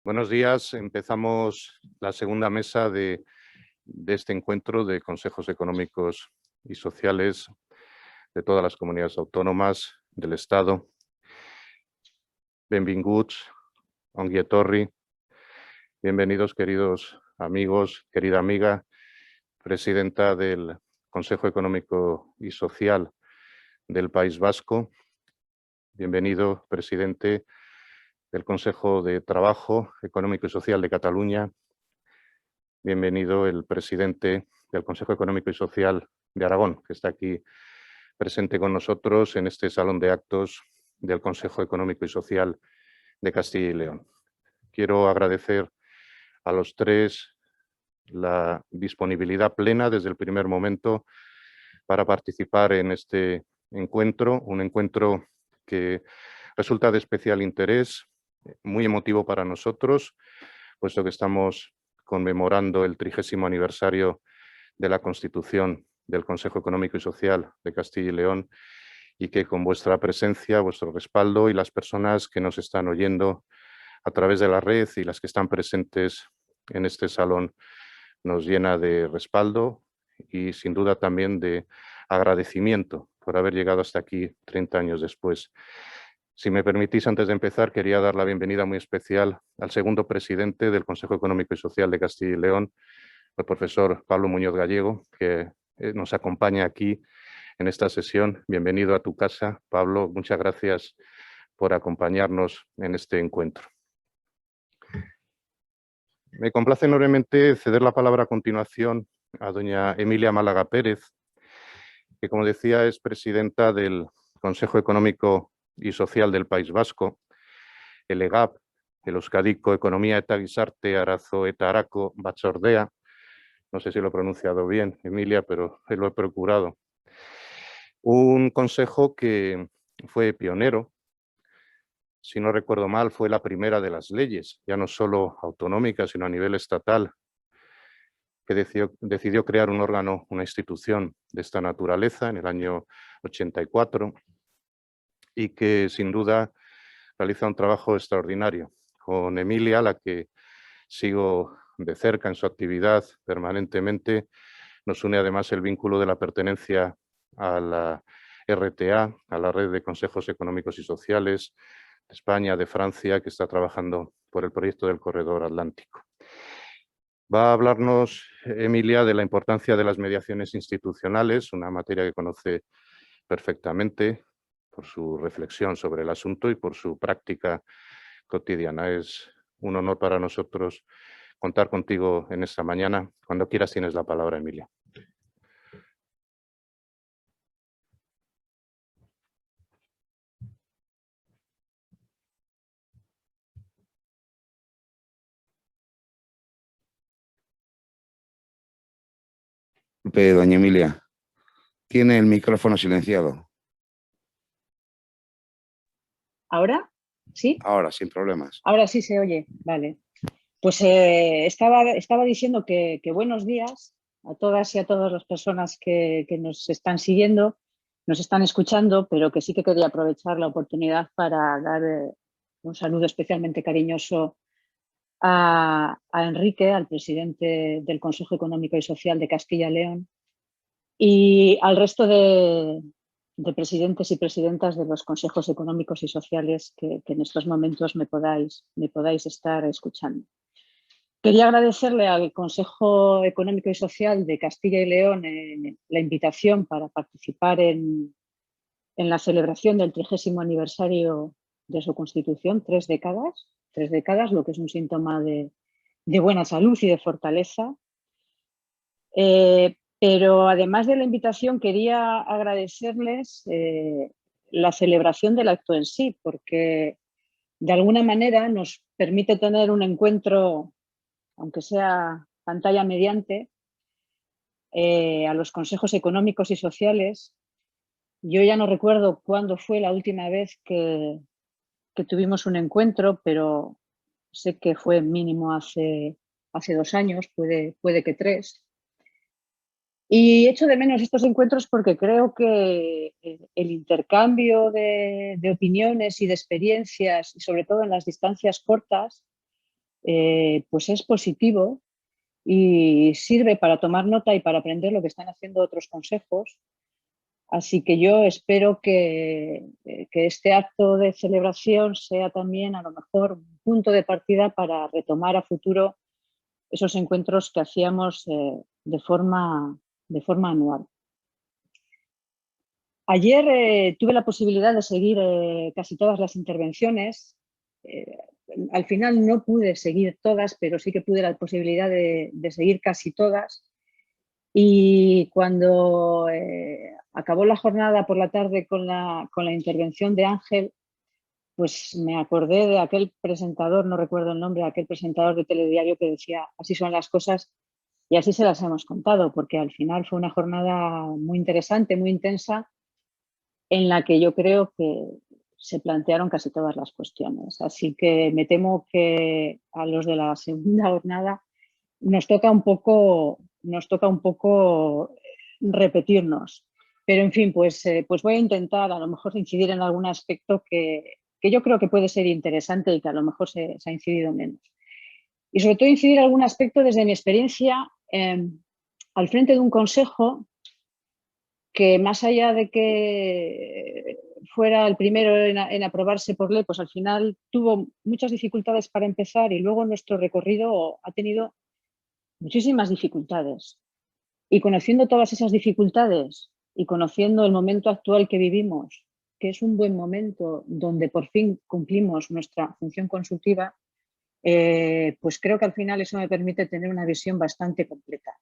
Buenos días. Empezamos la segunda mesa de este encuentro de consejos económicos y sociales de todas las comunidades autónomas del Estado. Benvinguts, ongi etorri. Bienvenidos, queridos amigos, querida amiga, presidenta del Consejo Económico y Social del País Vasco. Bienvenido, presidente del Consejo de Trabajo Económico y Social de Cataluña. Bienvenido el presidente del Consejo Económico y Social de Aragón, que está aquí presente con nosotros en este salón de actos del Consejo Económico y Social de Castilla y León. Quiero agradecer a los tres la disponibilidad plena desde el primer momento para participar en este encuentro, un encuentro que resulta de especial interés, muy emotivo para nosotros, puesto que estamos conmemorando el 30º aniversario de la Constitución del Consejo Económico y Social de Castilla y León, y que con vuestra presencia, vuestro respaldo y las personas que nos están oyendo a través de la red y las que están presentes en este salón nos llena de respaldo y sin duda también de agradecimiento por haber llegado hasta aquí 30 años después. Si me permitís, antes de empezar, quería dar la bienvenida muy especial al segundo presidente del Consejo Económico y Social de Castilla y León, el profesor Pablo Muñoz Gallego, que nos acompaña aquí en esta sesión. Bienvenido a tu casa, Pablo. Muchas gracias por acompañarnos en este encuentro. Me complace enormemente ceder la palabra a continuación a doña Emilia Málaga Pérez, que, como decía, es presidenta del Consejo Económico y Social del País Vasco, el EGAP, el Euskadiko Economía eta Gizarte Arazo eta Arako Batzordea. No sé si lo he pronunciado bien, Emilia, pero lo he procurado. Un consejo que fue pionero, si no recuerdo mal, fue la primera de las leyes, ya no solo autonómicas, sino a nivel estatal, que decidió crear un órgano, una institución de esta naturaleza en el año 84 y que sin duda realiza un trabajo extraordinario. Con Emilia, a la que sigo de cerca en su actividad permanentemente, nos une además el vínculo de la pertenencia a la RTA, a la Red de Consejos Económicos y Sociales de España, de Francia, que está trabajando por el proyecto del Corredor Atlántico. Va a hablarnos, Emilia, de la importancia de las mediaciones institucionales, una materia que conoce perfectamente por su reflexión sobre el asunto y por su práctica cotidiana. Es un honor para nosotros contar contigo en esta mañana. Cuando quieras tienes la palabra, Emilia. Disculpe, doña Emilia, tiene el micrófono silenciado. ¿Ahora? ¿Sí? Ahora, sin problemas. Ahora sí se oye, vale. Pues estaba diciendo que buenos días a todas y a todas las personas que nos están siguiendo, nos están escuchando, pero que sí que quería aprovechar la oportunidad para dar un saludo especialmente cariñoso a Enrique, al presidente del Consejo Económico y Social de Castilla y León, y al resto de presidentes y presidentas de los consejos económicos y sociales que en estos momentos me podáis estar escuchando. Quería agradecerle al Consejo Económico y Social de Castilla y León la invitación para participar en la celebración del 30º aniversario de su Constitución, 3 décadas, lo que es un síntoma de buena salud y de fortaleza. Pero además de la invitación quería agradecerles la celebración del acto en sí, porque de alguna manera nos permite tener un encuentro, aunque sea pantalla mediante, a los consejos económicos y sociales. Yo ya no recuerdo cuándo fue la última vez que tuvimos un encuentro, pero sé que fue mínimo hace 2 años, puede que 3. Y echo de menos estos encuentros porque creo que el intercambio de opiniones y de experiencias, y sobre todo en las distancias cortas, pues es positivo y sirve para tomar nota y para aprender lo que están haciendo otros consejos. Así que yo espero que este acto de celebración sea también a lo mejor un punto de partida para retomar a futuro esos encuentros que hacíamos de forma anual. Ayer tuve la posibilidad de seguir casi todas las intervenciones. Al final no pude seguir todas, pero sí que pude la posibilidad de seguir casi todas. Y cuando acabó la jornada por la tarde con la intervención de Ángel, pues me acordé de aquel presentador, no recuerdo el nombre, aquel presentador de telediario que decía, así son las cosas y así se las hemos contado, porque al final fue una jornada muy interesante, muy intensa, en la que yo creo que se plantearon casi todas las cuestiones. Así que me temo que a los de la segunda jornada nos toca un poco repetirnos. Pero, en fin, pues voy a intentar a lo mejor incidir en algún aspecto que yo creo que puede ser interesante y que a lo mejor se ha incidido menos. Y sobre todo incidir en algún aspecto desde mi experiencia al frente de un consejo que, más allá de que fuera el primero en aprobarse por ley, pues al final tuvo muchas dificultades para empezar y luego nuestro recorrido ha tenido muchísimas dificultades. Y conociendo todas esas dificultades y conociendo el momento actual que vivimos, que es un buen momento donde por fin cumplimos nuestra función consultiva, pues creo que al final eso me permite tener una visión bastante completa.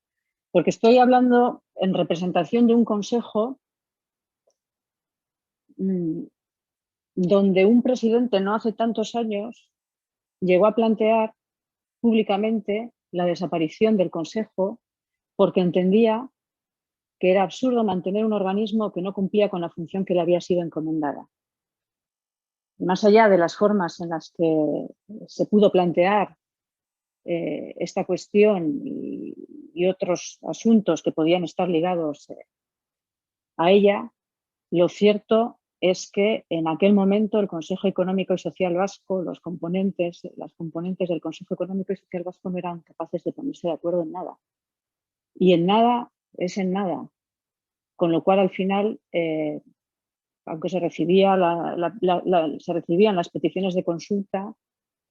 Porque estoy hablando en representación de un consejo donde un presidente no hace tantos años llegó a plantear públicamente la desaparición del consejo porque entendía que era absurdo mantener un organismo que no cumplía con la función que le había sido encomendada. Y más allá de las formas en las que se pudo plantear esta cuestión y otros asuntos que podían estar ligados a ella, lo cierto es que en aquel momento el Consejo Económico y Social Vasco, las componentes del Consejo Económico y Social Vasco no eran capaces de ponerse de acuerdo en nada. Y en nada es en nada. Con lo cual, al final, aunque se recibían las peticiones de consulta,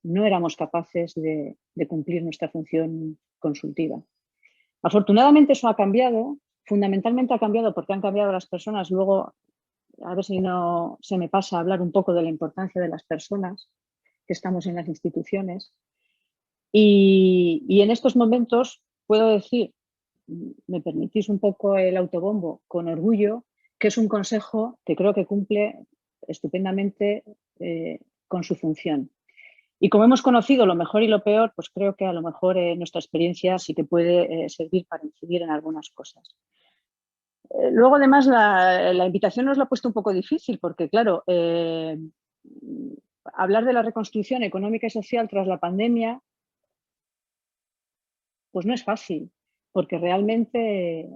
no éramos capaces de cumplir nuestra función consultiva. Afortunadamente eso ha cambiado, fundamentalmente ha cambiado porque han cambiado las personas. Luego, a ver si no se me pasa a hablar un poco de la importancia de las personas que estamos en las instituciones. Y en estos momentos puedo decir, me permitís un poco el autobombo, con orgullo, que es un consejo que creo que cumple estupendamente con su función. Y como hemos conocido lo mejor y lo peor, pues creo que a lo mejor nuestra experiencia sí que puede servir para incidir en algunas cosas. Luego, además, la invitación nos la ha puesto un poco difícil porque, claro, hablar de la reconstrucción económica y social tras la pandemia, pues no es fácil, porque realmente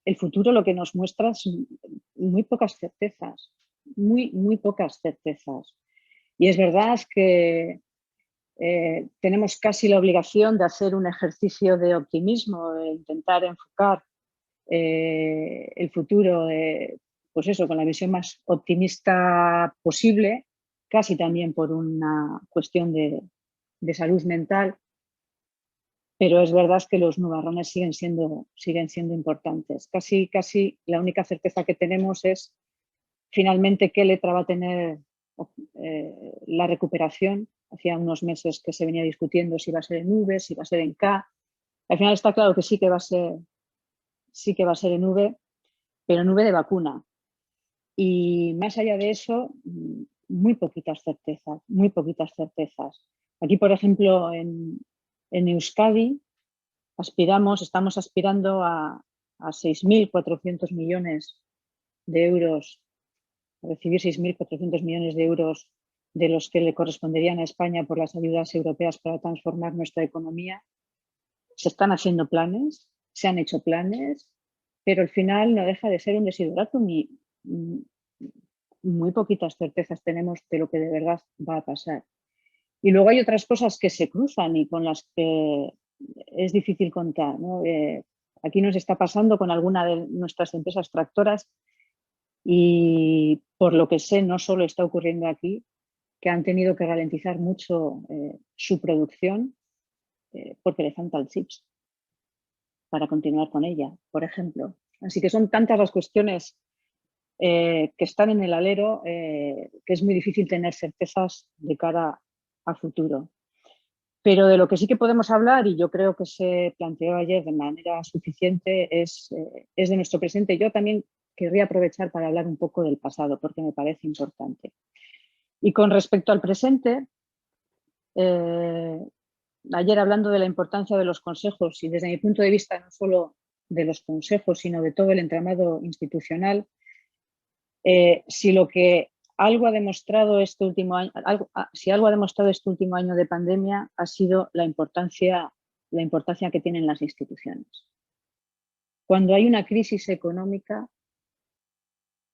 el futuro lo que nos muestra es muy pocas certezas, muy pocas certezas. Y es verdad que tenemos casi la obligación de hacer un ejercicio de optimismo, de intentar enfocar el futuro, pues eso, con la visión más optimista posible, casi también por una cuestión de salud mental. Pero es verdad que los nubarrones siguen siendo importantes. Casi la única certeza que tenemos es finalmente qué letra va a tener la recuperación. Hacía unos meses que se venía discutiendo si va a ser en V, si va a ser en K. Al final está claro que sí que va a ser en V, pero en V de vacuna. Y más allá de eso, muy poquitas certezas. Aquí, por ejemplo, en Euskadi estamos aspirando a 6.400 millones de euros, a recibir 6.400 millones de euros de los que le corresponderían a España por las ayudas europeas para transformar nuestra economía. Se están haciendo planes, se han hecho planes, pero al final no deja de ser un desiderátum y muy poquitas certezas tenemos de lo que de verdad va a pasar. Y luego hay otras cosas que se cruzan y con las que es difícil contar, ¿no? Aquí nos está pasando con alguna de nuestras empresas tractoras y por lo que sé no solo está ocurriendo aquí, que han tenido que ralentizar mucho su producción porque le faltan chips para continuar con ella, por ejemplo. Así que son tantas las cuestiones que están en el alero que es muy difícil tener certezas de cara a futuro. Pero de lo que sí que podemos hablar, y yo creo que se planteó ayer de manera suficiente, es de nuestro presente. Yo también querría aprovechar para hablar un poco del pasado, porque me parece importante. Y con respecto al presente, ayer hablando de la importancia de los consejos, y desde mi punto de vista no solo de los consejos, sino de todo el entramado institucional, si lo que algo ha demostrado este último año, si algo ha demostrado este último año de pandemia ha sido la importancia que tienen las instituciones. Cuando hay una crisis económica,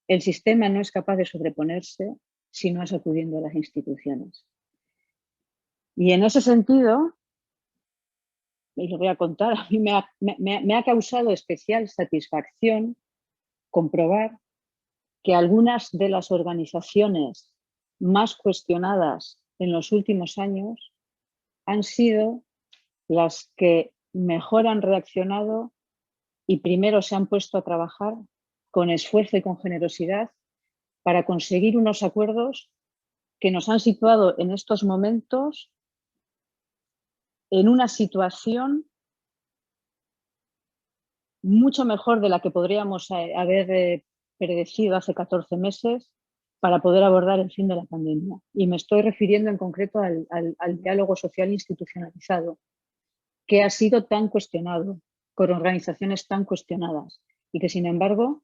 el sistema no es capaz de sobreponerse si no es acudiendo a las instituciones. Y en ese sentido, y lo voy a contar, a mí me ha causado especial satisfacción comprobar que algunas de las organizaciones más cuestionadas en los últimos años han sido las que mejor han reaccionado y primero se han puesto a trabajar con esfuerzo y con generosidad para conseguir unos acuerdos que nos han situado en estos momentos en una situación mucho mejor de la que podríamos haber predecido hace 14 meses para poder abordar el fin de la pandemia. Y me estoy refiriendo en concreto al diálogo social institucionalizado, que ha sido tan cuestionado, con organizaciones tan cuestionadas y que, sin embargo,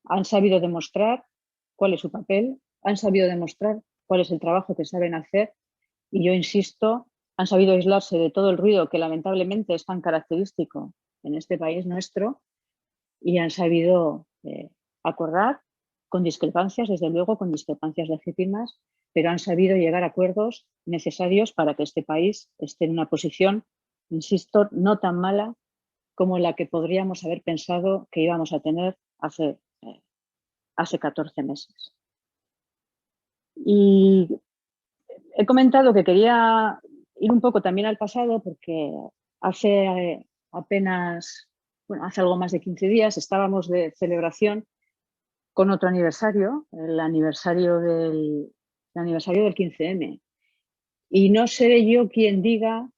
han sabido demostrar cuál es su papel, han sabido demostrar cuál es el trabajo que saben hacer y, yo insisto, han sabido aislarse de todo el ruido que lamentablemente es tan característico en este país nuestro y han sabido acordar con discrepancias, desde luego con discrepancias legítimas, pero han sabido llegar a acuerdos necesarios para que este país esté en una posición, insisto, no tan mala como la que podríamos haber pensado que íbamos a tener hace 14 meses. Y he comentado que quería ir un poco también al pasado porque hace algo más de 15 días estábamos de celebración con otro aniversario, el aniversario del 15M. Y no seré yo quien diga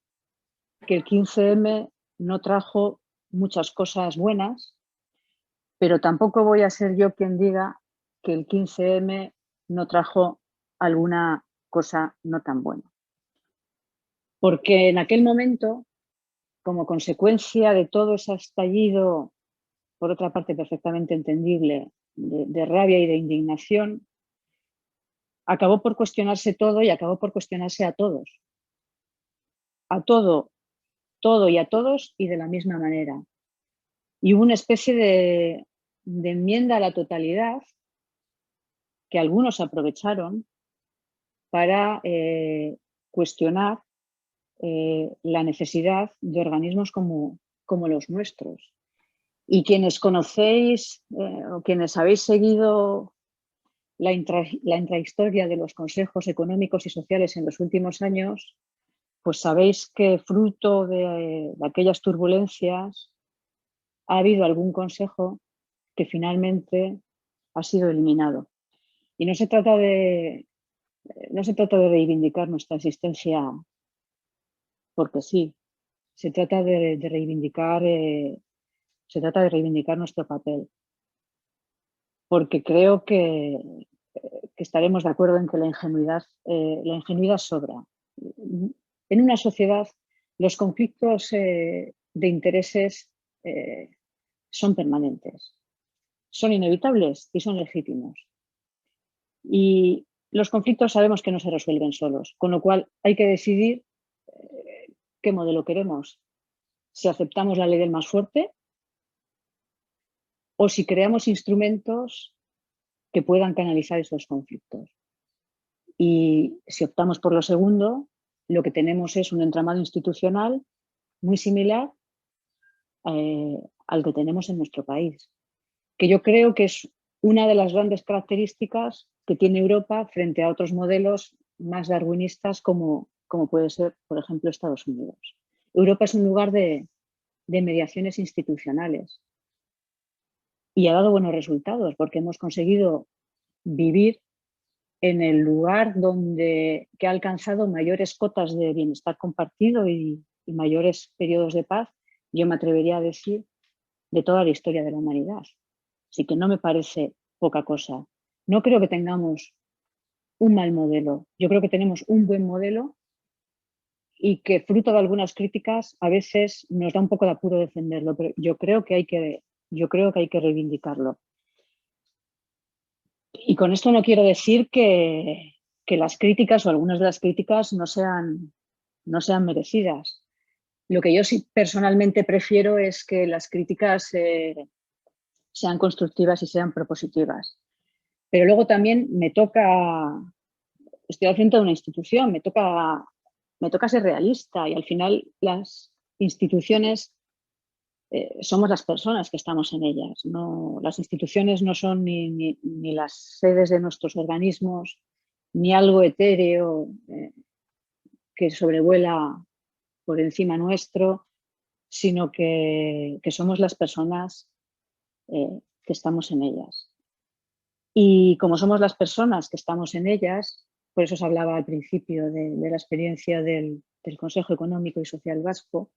que el 15M no trajo muchas cosas buenas, pero tampoco voy a ser yo quien diga que el 15M no trajo alguna cosa no tan buena. Porque en aquel momento, como consecuencia de todo ese estallido, por otra parte perfectamente entendible, de rabia y de indignación, acabó por cuestionarse todo y acabó por cuestionarse a todos. A todo y a todos y de la misma manera. Y hubo una especie de enmienda a la totalidad que algunos aprovecharon para cuestionar la necesidad de organismos como los nuestros. Y quienes conocéis o quienes habéis seguido la intrahistoria de los consejos económicos y sociales en los últimos años, pues sabéis que fruto de aquellas turbulencias ha habido algún consejo que finalmente ha sido eliminado. Y no se trata de reivindicar nuestra existencia porque sí, se trata de reivindicar nuestro papel. Porque creo que estaremos de acuerdo en que la ingenuidad sobra. En una sociedad los conflictos de intereses son permanentes, son inevitables y son legítimos. Y los conflictos sabemos que no se resuelven solos, con lo cual hay que decidir qué modelo queremos. Si aceptamos la ley del más fuerte o si creamos instrumentos que puedan canalizar esos conflictos. Y si optamos por lo segundo, lo que tenemos es un entramado institucional muy similar al que tenemos en nuestro país, que yo creo que es una de las grandes características que tiene Europa frente a otros modelos más darwinistas como puede ser, por ejemplo, Estados Unidos. Europa es un lugar de mediaciones institucionales y ha dado buenos resultados porque hemos conseguido vivir en el lugar que ha alcanzado mayores cotas de bienestar compartido y mayores periodos de paz, yo me atrevería a decir, de toda la historia de la humanidad. Así que no me parece poca cosa. No creo que tengamos un mal modelo. Yo creo que tenemos un buen modelo y que, fruto de algunas críticas, a veces nos da un poco de apuro defenderlo, pero yo creo que hay que reivindicarlo. Y con esto no quiero decir que las críticas o algunas de las críticas no sean merecidas. Lo que yo sí personalmente prefiero es que las críticas sean constructivas y sean propositivas. Pero luego también estoy al frente de una institución, me toca ser realista y al final las instituciones somos las personas que estamos en ellas. No, las instituciones no son ni las sedes de nuestros organismos, ni algo etéreo que sobrevuela por encima nuestro, sino que somos las personas que estamos en ellas. Y como somos las personas que estamos en ellas, por eso os hablaba al principio de la experiencia del Consejo Económico y Social Vasco,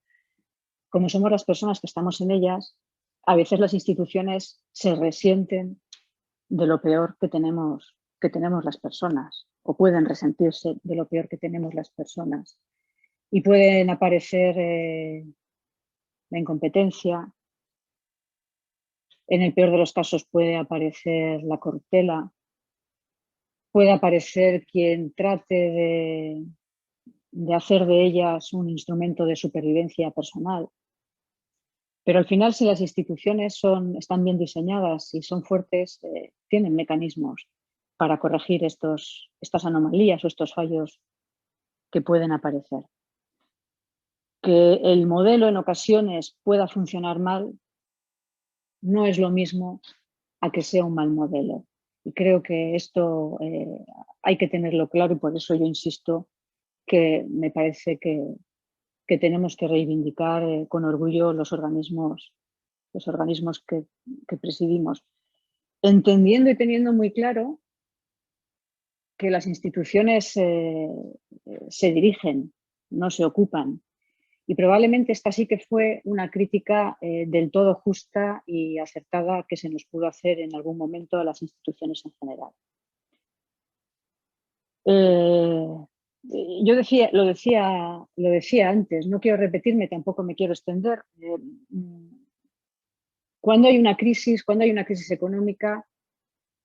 como somos las personas que estamos en ellas, a veces las instituciones se resienten de lo peor que tenemos las personas, o pueden resentirse de lo peor que tenemos las personas. Y pueden aparecer la incompetencia, en el peor de los casos puede aparecer la corruptela, puede aparecer quien trate de hacer de ellas un instrumento de supervivencia personal. Pero al final, si las instituciones están bien diseñadas y son fuertes, tienen mecanismos para corregir estas anomalías o estos fallos que pueden aparecer. Que el modelo en ocasiones pueda funcionar mal no es lo mismo a que sea un mal modelo. Y creo que esto hay que tenerlo claro y por eso yo insisto que me parece que tenemos que reivindicar con orgullo los organismos que presidimos, entendiendo y teniendo muy claro que las instituciones se dirigen, no se ocupan. Y probablemente esta sí que fue una crítica del todo justa y acertada que se nos pudo hacer en algún momento a las instituciones en general. Yo lo decía antes, no quiero repetirme, tampoco me quiero extender. Cuando hay una crisis económica,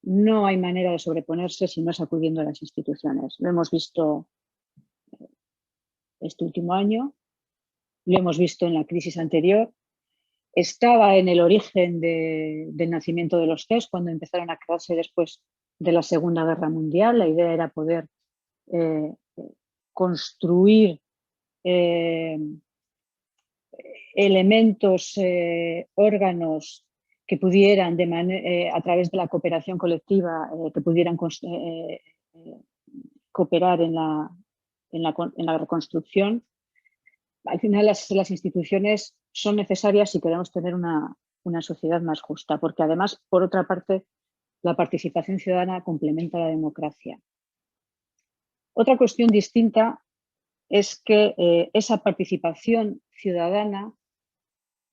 no hay manera de sobreponerse si no es acudiendo a las instituciones. Lo hemos visto este último año, lo hemos visto en la crisis anterior. Estaba en el origen del nacimiento de los CES, cuando empezaron a crearse después de la Segunda Guerra Mundial. La idea era poder construir elementos, órganos que pudieran, a través de la cooperación colectiva, que pudieran cooperar en la reconstrucción. Al final las instituciones son necesarias si queremos tener una sociedad más justa, porque además, por otra parte, la participación ciudadana complementa la democracia. Otra cuestión distinta es que esa participación ciudadana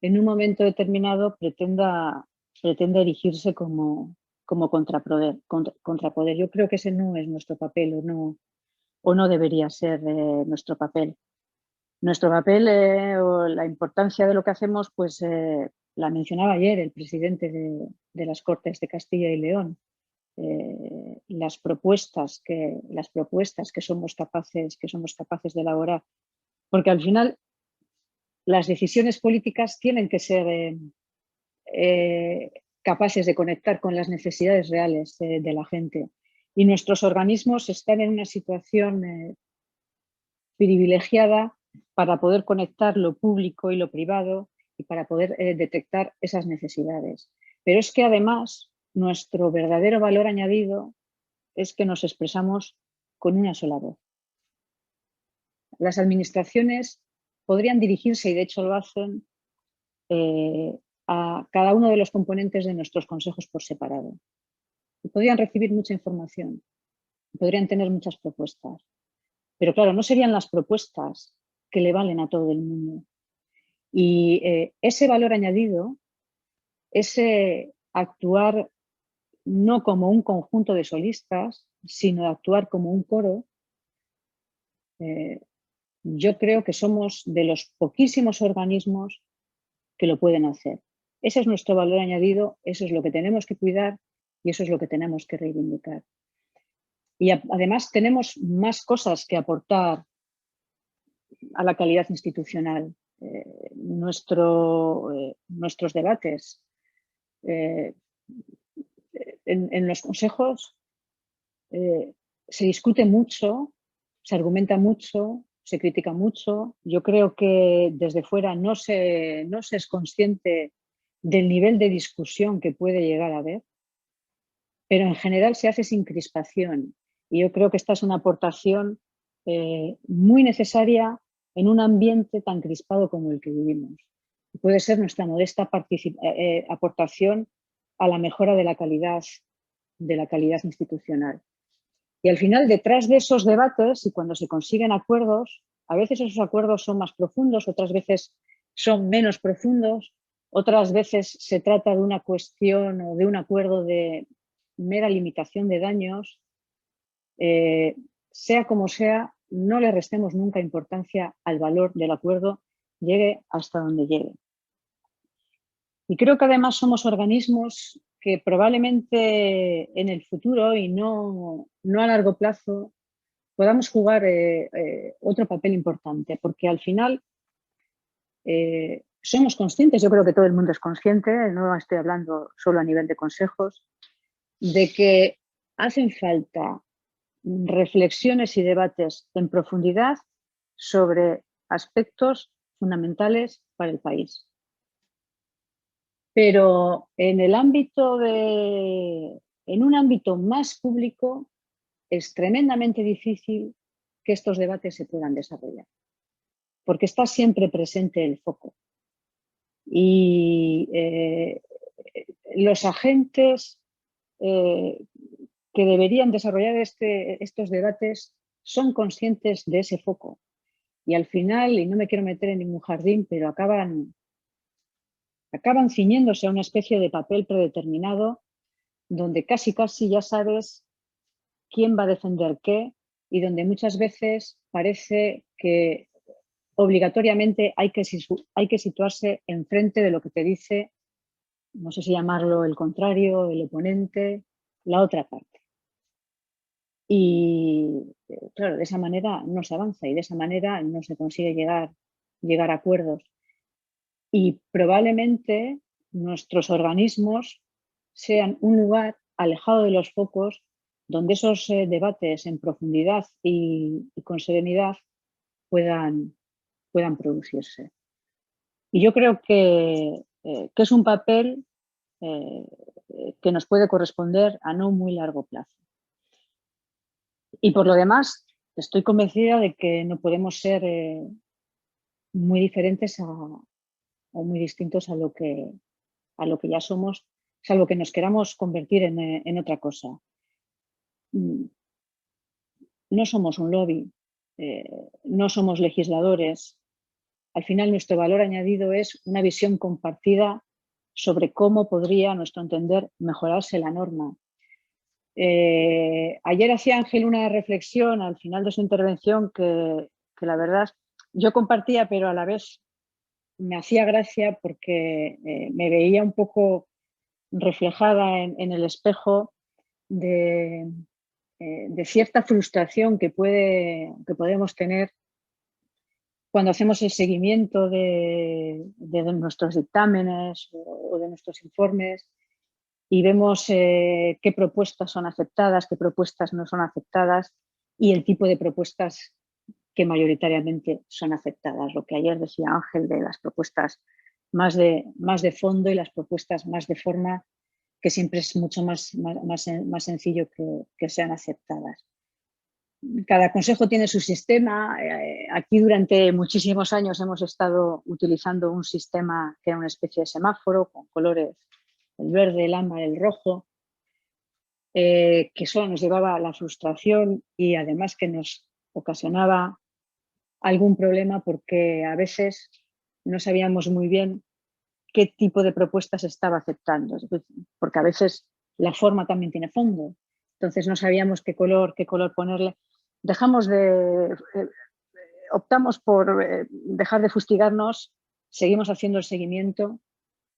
en un momento determinado pretenda erigirse como contrapoder. Yo creo que ese no es nuestro papel o no debería ser nuestro papel. Nuestro papel o la importancia de lo que hacemos, pues la mencionaba ayer el presidente de las Cortes de Castilla y León. Las propuestas que somos capaces de elaborar. Porque al final las decisiones políticas tienen que ser capaces de conectar con las necesidades reales de la gente. Y nuestros organismos están en una situación privilegiada para poder conectar lo público y lo privado y para poder detectar esas necesidades. Pero es que además nuestro verdadero valor añadido es que nos expresamos con una sola voz. Las administraciones podrían dirigirse, y de hecho lo hacen, a cada uno de los componentes de nuestros consejos por separado. Y podrían recibir mucha información, podrían tener muchas propuestas. Pero claro, no serían las propuestas que le valen a todo el mundo. Y ese valor añadido, ese actuar no como un conjunto de solistas, sino actuar como un coro, yo creo que somos de los poquísimos organismos que lo pueden hacer. Ese es nuestro valor añadido, eso es lo que tenemos que cuidar y eso es lo que tenemos que reivindicar. Y además tenemos más cosas que aportar a la calidad institucional. Nuestros debates en los consejos se discute mucho, se argumenta mucho, se critica mucho. Yo creo que desde fuera no se es consciente del nivel de discusión que puede llegar a haber, pero en general se hace sin crispación. Y yo creo que esta es una aportación muy necesaria en un ambiente tan crispado como el que vivimos. Puede ser nuestra modesta aportación a la mejora de la calidad institucional. Y al final, detrás de esos debates, y cuando se consiguen acuerdos, a veces esos acuerdos son más profundos, otras veces son menos profundos, otras veces se trata de una cuestión o de un acuerdo de mera limitación de daños. Sea como sea, no le restemos nunca importancia al valor del acuerdo, llegue hasta donde llegue. Y creo que además somos organismos que probablemente en el futuro y no a largo plazo podamos jugar otro papel importante, porque al final somos conscientes, yo creo que todo el mundo es consciente, no estoy hablando solo a nivel de consejos, de que hacen falta reflexiones y debates en profundidad sobre aspectos fundamentales para el país. Pero en un ámbito más público es tremendamente difícil que estos debates se puedan desarrollar, porque está siempre presente el foco. Y los agentes que deberían desarrollar estos debates son conscientes de ese foco. Y al final, y no me quiero meter en ningún jardín, pero acaban ciñéndose a una especie de papel predeterminado donde casi ya sabes quién va a defender qué y donde muchas veces parece que obligatoriamente hay que situarse enfrente de lo que te dice, no sé si llamarlo el contrario, el oponente, la otra parte. Y claro, de esa manera no se avanza y de esa manera no se consigue llegar a acuerdos. Y probablemente nuestros organismos sean un lugar alejado de los focos donde esos debates en profundidad y con serenidad puedan producirse. Y yo creo que es un papel que nos puede corresponder a no muy largo plazo. Y por lo demás, estoy convencida de que no podemos ser muy diferentes o muy distintos a lo que ya somos, salvo que nos queramos convertir en otra cosa. No somos un lobby, no somos legisladores. Al final, nuestro valor añadido es una visión compartida sobre cómo podría, a nuestro entender, mejorarse la norma. Ayer hacía Ángel una reflexión al final de su intervención que la verdad yo compartía, pero a la vez me hacía gracia porque me veía un poco reflejada en el espejo de cierta frustración que podemos tener cuando hacemos el seguimiento de nuestros dictámenes o de nuestros informes y vemos qué propuestas son aceptadas, qué propuestas no son aceptadas y el tipo de propuestas que mayoritariamente son aceptadas. Lo que ayer decía Ángel de las propuestas más de fondo y las propuestas más de forma, que siempre es mucho más sencillo que sean aceptadas. Cada consejo tiene su sistema. Aquí durante muchísimos años hemos estado utilizando un sistema que era una especie de semáforo con colores, el verde, el ámbar, el rojo, que solo nos llevaba a la frustración y además que nos ocasionaba algún problema porque a veces no sabíamos muy bien qué tipo de propuestas estaba aceptando, porque a veces la forma también tiene fondo, entonces no sabíamos qué color ponerle. Optamos por dejar de fustigarnos, seguimos haciendo el seguimiento,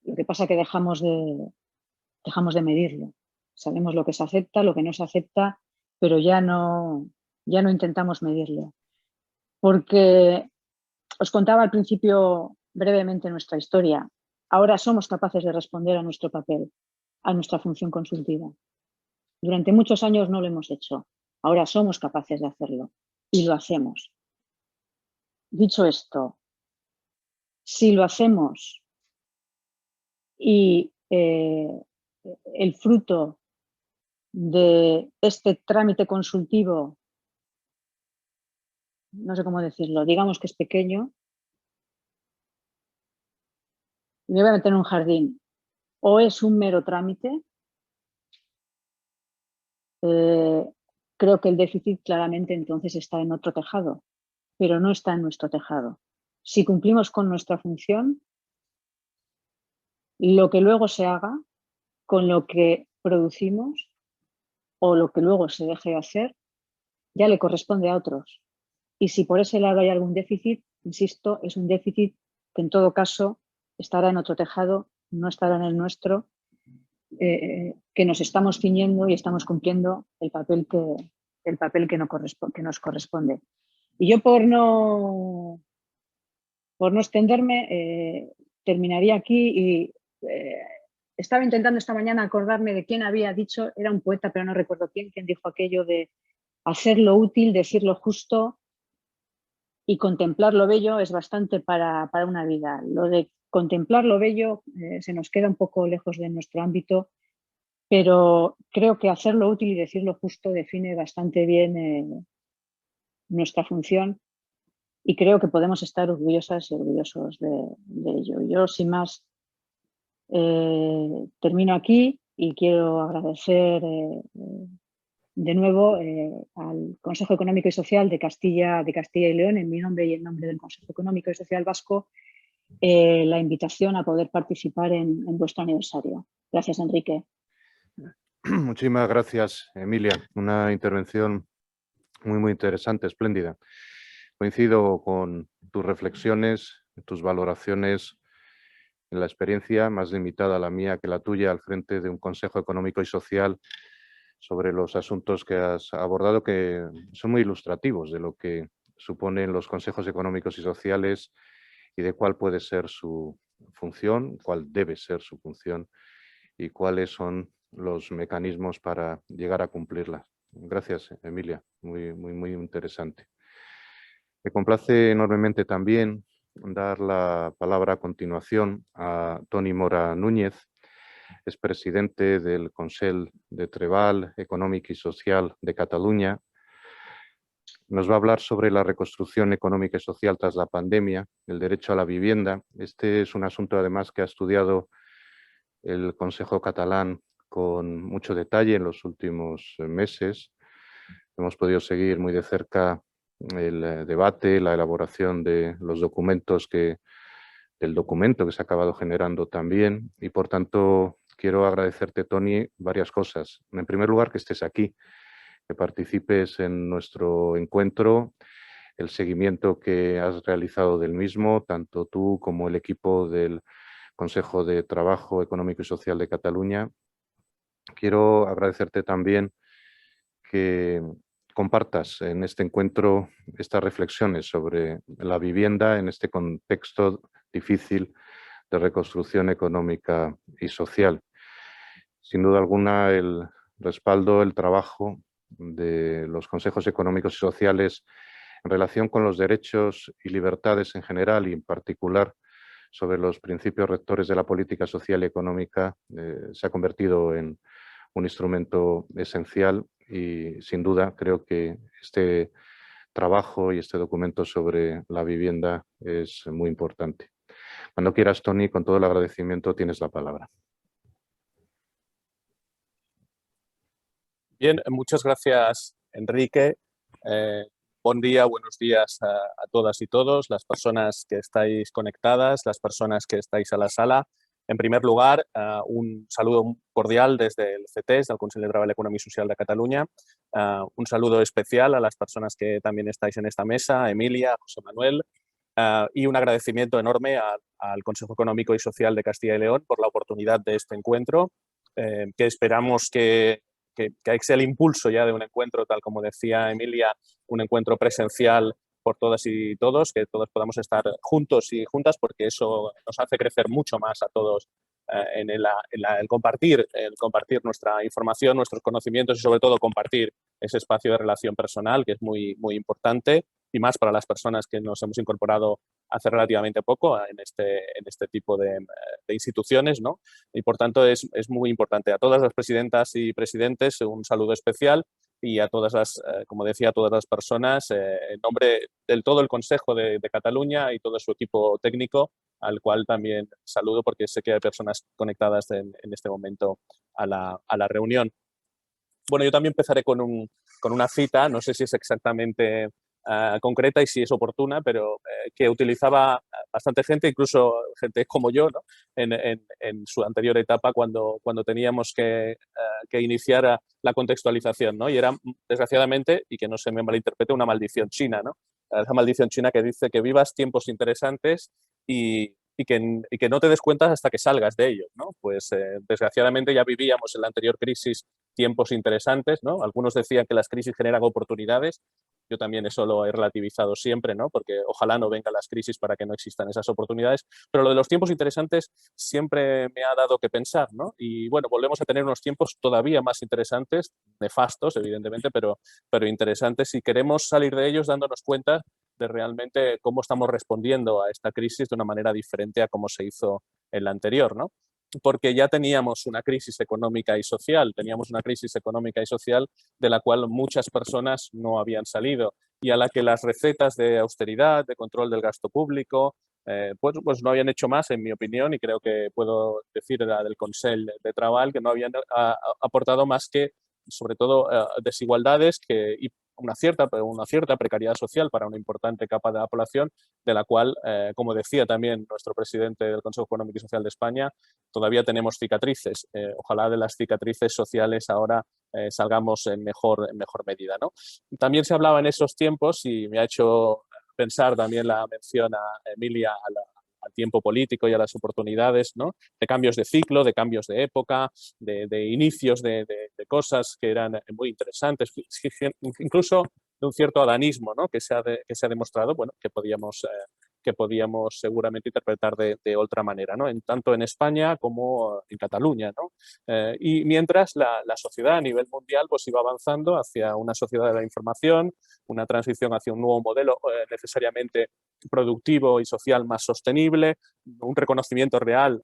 lo que pasa que dejamos de medirlo. Sabemos lo que se acepta, lo que no se acepta, pero ya no intentamos medirlo. Porque os contaba al principio brevemente nuestra historia. Ahora somos capaces de responder a nuestro papel, a nuestra función consultiva. Durante muchos años no lo hemos hecho. Ahora somos capaces de hacerlo y lo hacemos. Dicho esto, si lo hacemos y el fruto de este trámite consultivo, no sé cómo decirlo, digamos que es pequeño, me voy a meter en un jardín, o es un mero trámite, creo que el déficit claramente entonces está en otro tejado, pero no está en nuestro tejado. Si cumplimos con nuestra función, lo que luego se haga con lo que producimos o lo que luego se deje de hacer, ya le corresponde a otros. Y si por ese lado hay algún déficit, insisto, es un déficit que en todo caso estará en otro tejado, no estará en el nuestro, que nos estamos ciñendo y estamos cumpliendo el papel que nos corresponde. Y yo por no extenderme, terminaría aquí y estaba intentando esta mañana acordarme de quién había dicho, era un poeta, pero no recuerdo quién dijo aquello de hacer lo útil, decir lo justo y contemplar lo bello es bastante para una vida. Lo de contemplar lo bello se nos queda un poco lejos de nuestro ámbito, pero creo que hacer lo útil y decir lo justo define bastante bien nuestra función y creo que podemos estar orgullosas y orgullosos de ello. Yo, sin más, termino aquí y quiero agradecer de nuevo al Consejo Económico y Social de Castilla y León, en mi nombre y en nombre del Consejo Económico y Social Vasco, la invitación a poder participar en vuestro aniversario. Gracias, Enrique. Muchísimas gracias, Emilia. Una intervención muy interesante, espléndida. Coincido con tus reflexiones, tus valoraciones en la experiencia más limitada a la mía que la tuya al frente de un Consejo Económico y Social sobre los asuntos que has abordado, que son muy ilustrativos de lo que suponen los consejos económicos y sociales y de cuál puede ser su función, cuál debe ser su función y cuáles son los mecanismos para llegar a cumplirla. Gracias, Emilia. Muy interesante. Me complace enormemente también dar la palabra a continuación a Toni Mora Núñez, es presidente del Consell de Treball Econòmic i Social de Cataluña. Nos va a hablar sobre la reconstrucción económica y social tras la pandemia, el derecho a la vivienda. Este es un asunto además que ha estudiado el Consejo catalán con mucho detalle en los últimos meses. Hemos podido seguir muy de cerca el debate, la elaboración de los documentos del documento que se ha acabado generando también y por tanto quiero agradecerte, Toni, varias cosas. En primer lugar, que estés aquí, que participes en nuestro encuentro, el seguimiento que has realizado del mismo, tanto tú como el equipo del Consejo de Trabajo Económico y Social de Cataluña. Quiero agradecerte también que compartas en este encuentro estas reflexiones sobre la vivienda en este contexto difícil de reconstrucción económica y social. Sin duda alguna, el respaldo, el trabajo de los consejos económicos y sociales en relación con los derechos y libertades en general y en particular sobre los principios rectores de la política social y económica, se ha convertido en un instrumento esencial y sin duda creo que este trabajo y este documento sobre la vivienda es muy importante. Cuando quieras, Toni, con todo el agradecimiento tienes la palabra. Bien, muchas gracias, Enrique. Buen día, buenos días a todas y todos, las personas que estáis conectadas, las personas que estáis a la sala. En primer lugar, un saludo cordial desde el CETES, del Consell de Treball, Economía y Social de Cataluña. Un saludo especial a las personas que también estáis en esta mesa, Emilia, José Manuel, y un agradecimiento enorme al Consejo Económico y Social de Castilla y León por la oportunidad de este encuentro, que esperamos que sea el impulso ya de un encuentro, tal como decía Emilia, un encuentro presencial por todas y todos, que todos podamos estar juntos y juntas, porque eso nos hace crecer mucho más a todos en el compartir nuestra información, nuestros conocimientos y sobre todo compartir ese espacio de relación personal que es muy, muy importante y más para las personas que nos hemos incorporado hace relativamente poco en este tipo de instituciones, ¿no? Y por tanto es muy importante. A todas las presidentas y presidentes un saludo especial y a todas las, como decía, a todas las personas, en nombre del todo el Consejo de Cataluña y todo su equipo técnico, al cual también saludo porque sé que hay personas conectadas en este momento a la reunión. Bueno, yo también empezaré con una cita, no sé si es exactamente concreta y si es oportuna, pero que utilizaba bastante gente, incluso gente como yo, ¿no? en su anterior etapa cuando teníamos que iniciar la contextualización, ¿no? Y era, desgraciadamente, y que no se me malinterprete, una maldición china, ¿no? Esa maldición china que dice que vivas tiempos interesantes y que no te des cuenta hasta que salgas de ellos, ¿no? Pues desgraciadamente ya vivíamos en la anterior crisis tiempos interesantes, ¿no? Algunos decían que las crisis generan oportunidades. Yo también eso lo he relativizado siempre, ¿no? Porque ojalá no vengan las crisis para que no existan esas oportunidades. Pero lo de los tiempos interesantes siempre me ha dado que pensar, ¿no? Y bueno, volvemos a tener unos tiempos todavía más interesantes, nefastos, evidentemente, pero interesantes si queremos salir de ellos dándonos cuenta de realmente cómo estamos respondiendo a esta crisis de una manera diferente a cómo se hizo en la anterior, ¿no? Porque ya teníamos una crisis económica y social, de la cual muchas personas no habían salido y a la que las recetas de austeridad, de control del gasto público, pues no habían hecho más, en mi opinión, y creo que puedo decir la del Consell de Treball, que no habían aportado más que, sobre todo, desigualdades y una cierta precariedad social para una importante capa de la población, de la cual, como decía también nuestro presidente del Consejo Económico y Social de España, todavía tenemos cicatrices. Ojalá de las cicatrices sociales ahora salgamos en mejor medida, ¿no? También se hablaba en esos tiempos, y me ha hecho pensar también la mención a Emilia al tiempo político y a las oportunidades, ¿no? De cambios de ciclo, de cambios de época, de inicios de cosas que eran muy interesantes, incluso de un cierto adanismo, ¿no? que se ha demostrado, bueno, que podíamos seguramente interpretar de otra manera, ¿no? Tanto en España como en Cataluña, ¿no? Y mientras la sociedad a nivel mundial pues iba avanzando hacia una sociedad de la información, una transición hacia un nuevo modelo necesariamente productivo y social más sostenible, un reconocimiento real,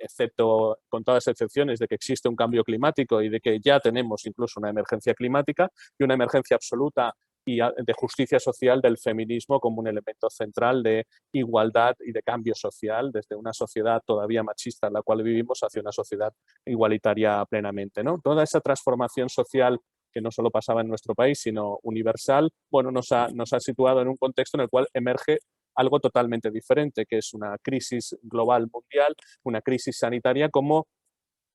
excepto con todas las excepciones de que existe un cambio climático y de que ya tenemos incluso una emergencia climática y una emergencia absoluta y de justicia social del feminismo como un elemento central de igualdad y de cambio social desde una sociedad todavía machista en la cual vivimos hacia una sociedad igualitaria plenamente, ¿no? Toda esa transformación social que no solo pasaba en nuestro país, sino universal, bueno, nos ha situado en un contexto en el cual emerge algo totalmente diferente, que es una crisis global mundial, una crisis sanitaria como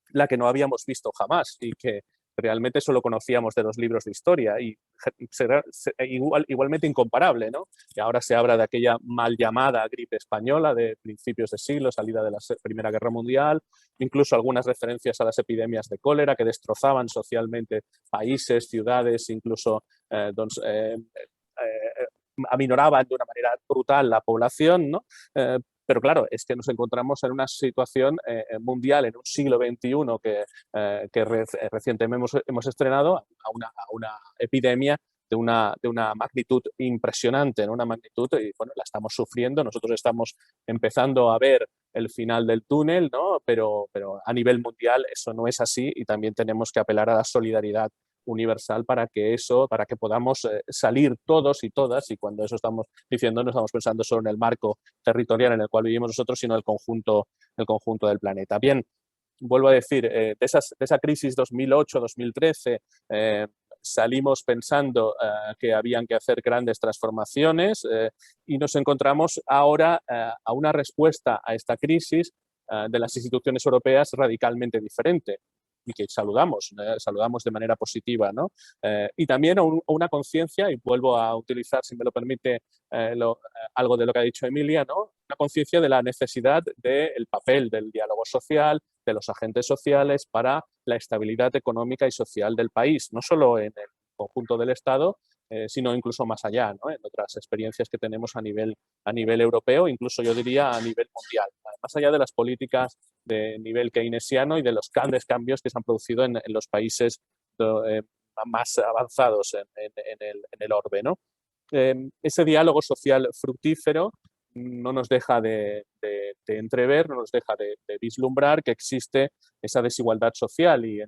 la que no habíamos visto jamás y que realmente solo conocíamos de los libros de historia y será igualmente incomparable, ¿no? Y ahora se habla de aquella mal llamada gripe española de principios de siglo, salida de la Primera Guerra Mundial, incluso algunas referencias a las epidemias de cólera que destrozaban socialmente países, ciudades, incluso aminoraban de una manera brutal la población, ¿no? Pero claro, es que nos encontramos en una situación mundial, en un siglo XXI que recientemente hemos estrenado a una epidemia una magnitud impresionante, ¿no? Una magnitud, y bueno, la estamos sufriendo, nosotros estamos empezando a ver el final del túnel, ¿no? Pero a nivel mundial eso no es así y también tenemos que apelar a la solidaridad universal para que podamos salir todos y todas, y cuando eso estamos diciendo no estamos pensando solo en el marco territorial en el cual vivimos nosotros, sino el conjunto del planeta. Bien, vuelvo a decir, de esa crisis 2008-2013 salimos pensando que habían que hacer grandes transformaciones y nos encontramos ahora a una respuesta a esta crisis de las instituciones europeas radicalmente diferente y que saludamos de manera positiva, ¿no? Y también a una conciencia, y vuelvo a utilizar, si me lo permite, algo de lo que ha dicho Emilia, ¿no? Una conciencia de la necesidad del papel del diálogo social, de los agentes sociales para la estabilidad económica y social del país, no solo en el conjunto del Estado, sino incluso más allá, ¿no? En otras experiencias que tenemos a nivel europeo, incluso yo diría a nivel mundial, más allá de las políticas de nivel keynesiano y de los grandes cambios que se han producido en los países más avanzados en el orbe, ¿no? Ese diálogo social fructífero no nos deja de entrever, no nos deja de vislumbrar que existe esa desigualdad social y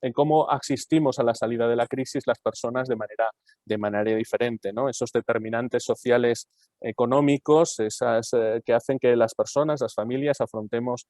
en cómo asistimos a la salida de la crisis las personas de manera diferente, ¿no? Esos determinantes sociales económicos, que hacen que las personas, las familias, afrontemos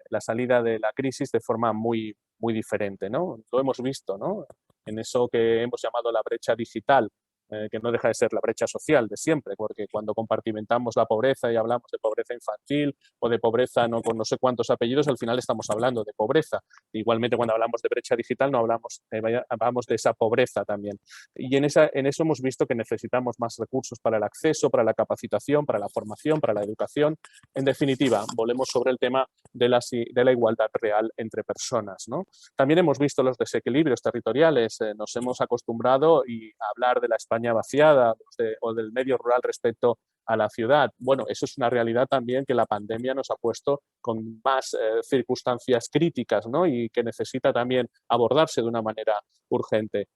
la salida de la crisis de forma muy, muy diferente, ¿no? Lo hemos visto, ¿no? En eso que hemos llamado la brecha digital, que no deja de ser la brecha social de siempre, porque cuando compartimentamos la pobreza y hablamos de pobreza infantil o de pobreza no con no sé cuántos apellidos, al final estamos hablando de pobreza. Igualmente, cuando hablamos de brecha digital, no hablamos de esa pobreza también. Y en eso hemos visto que necesitamos más recursos para el acceso, para la capacitación, para la formación, para la educación. En definitiva, volvemos sobre el tema de la igualdad real entre personas, ¿no? También hemos visto los desequilibrios territoriales, nos hemos acostumbrado a hablar de la España vaciada o del medio rural respecto a la ciudad. Bueno, eso es una realidad también que la pandemia nos ha puesto con más circunstancias críticas, ¿no? Y que necesita también abordarse de una manera urgente.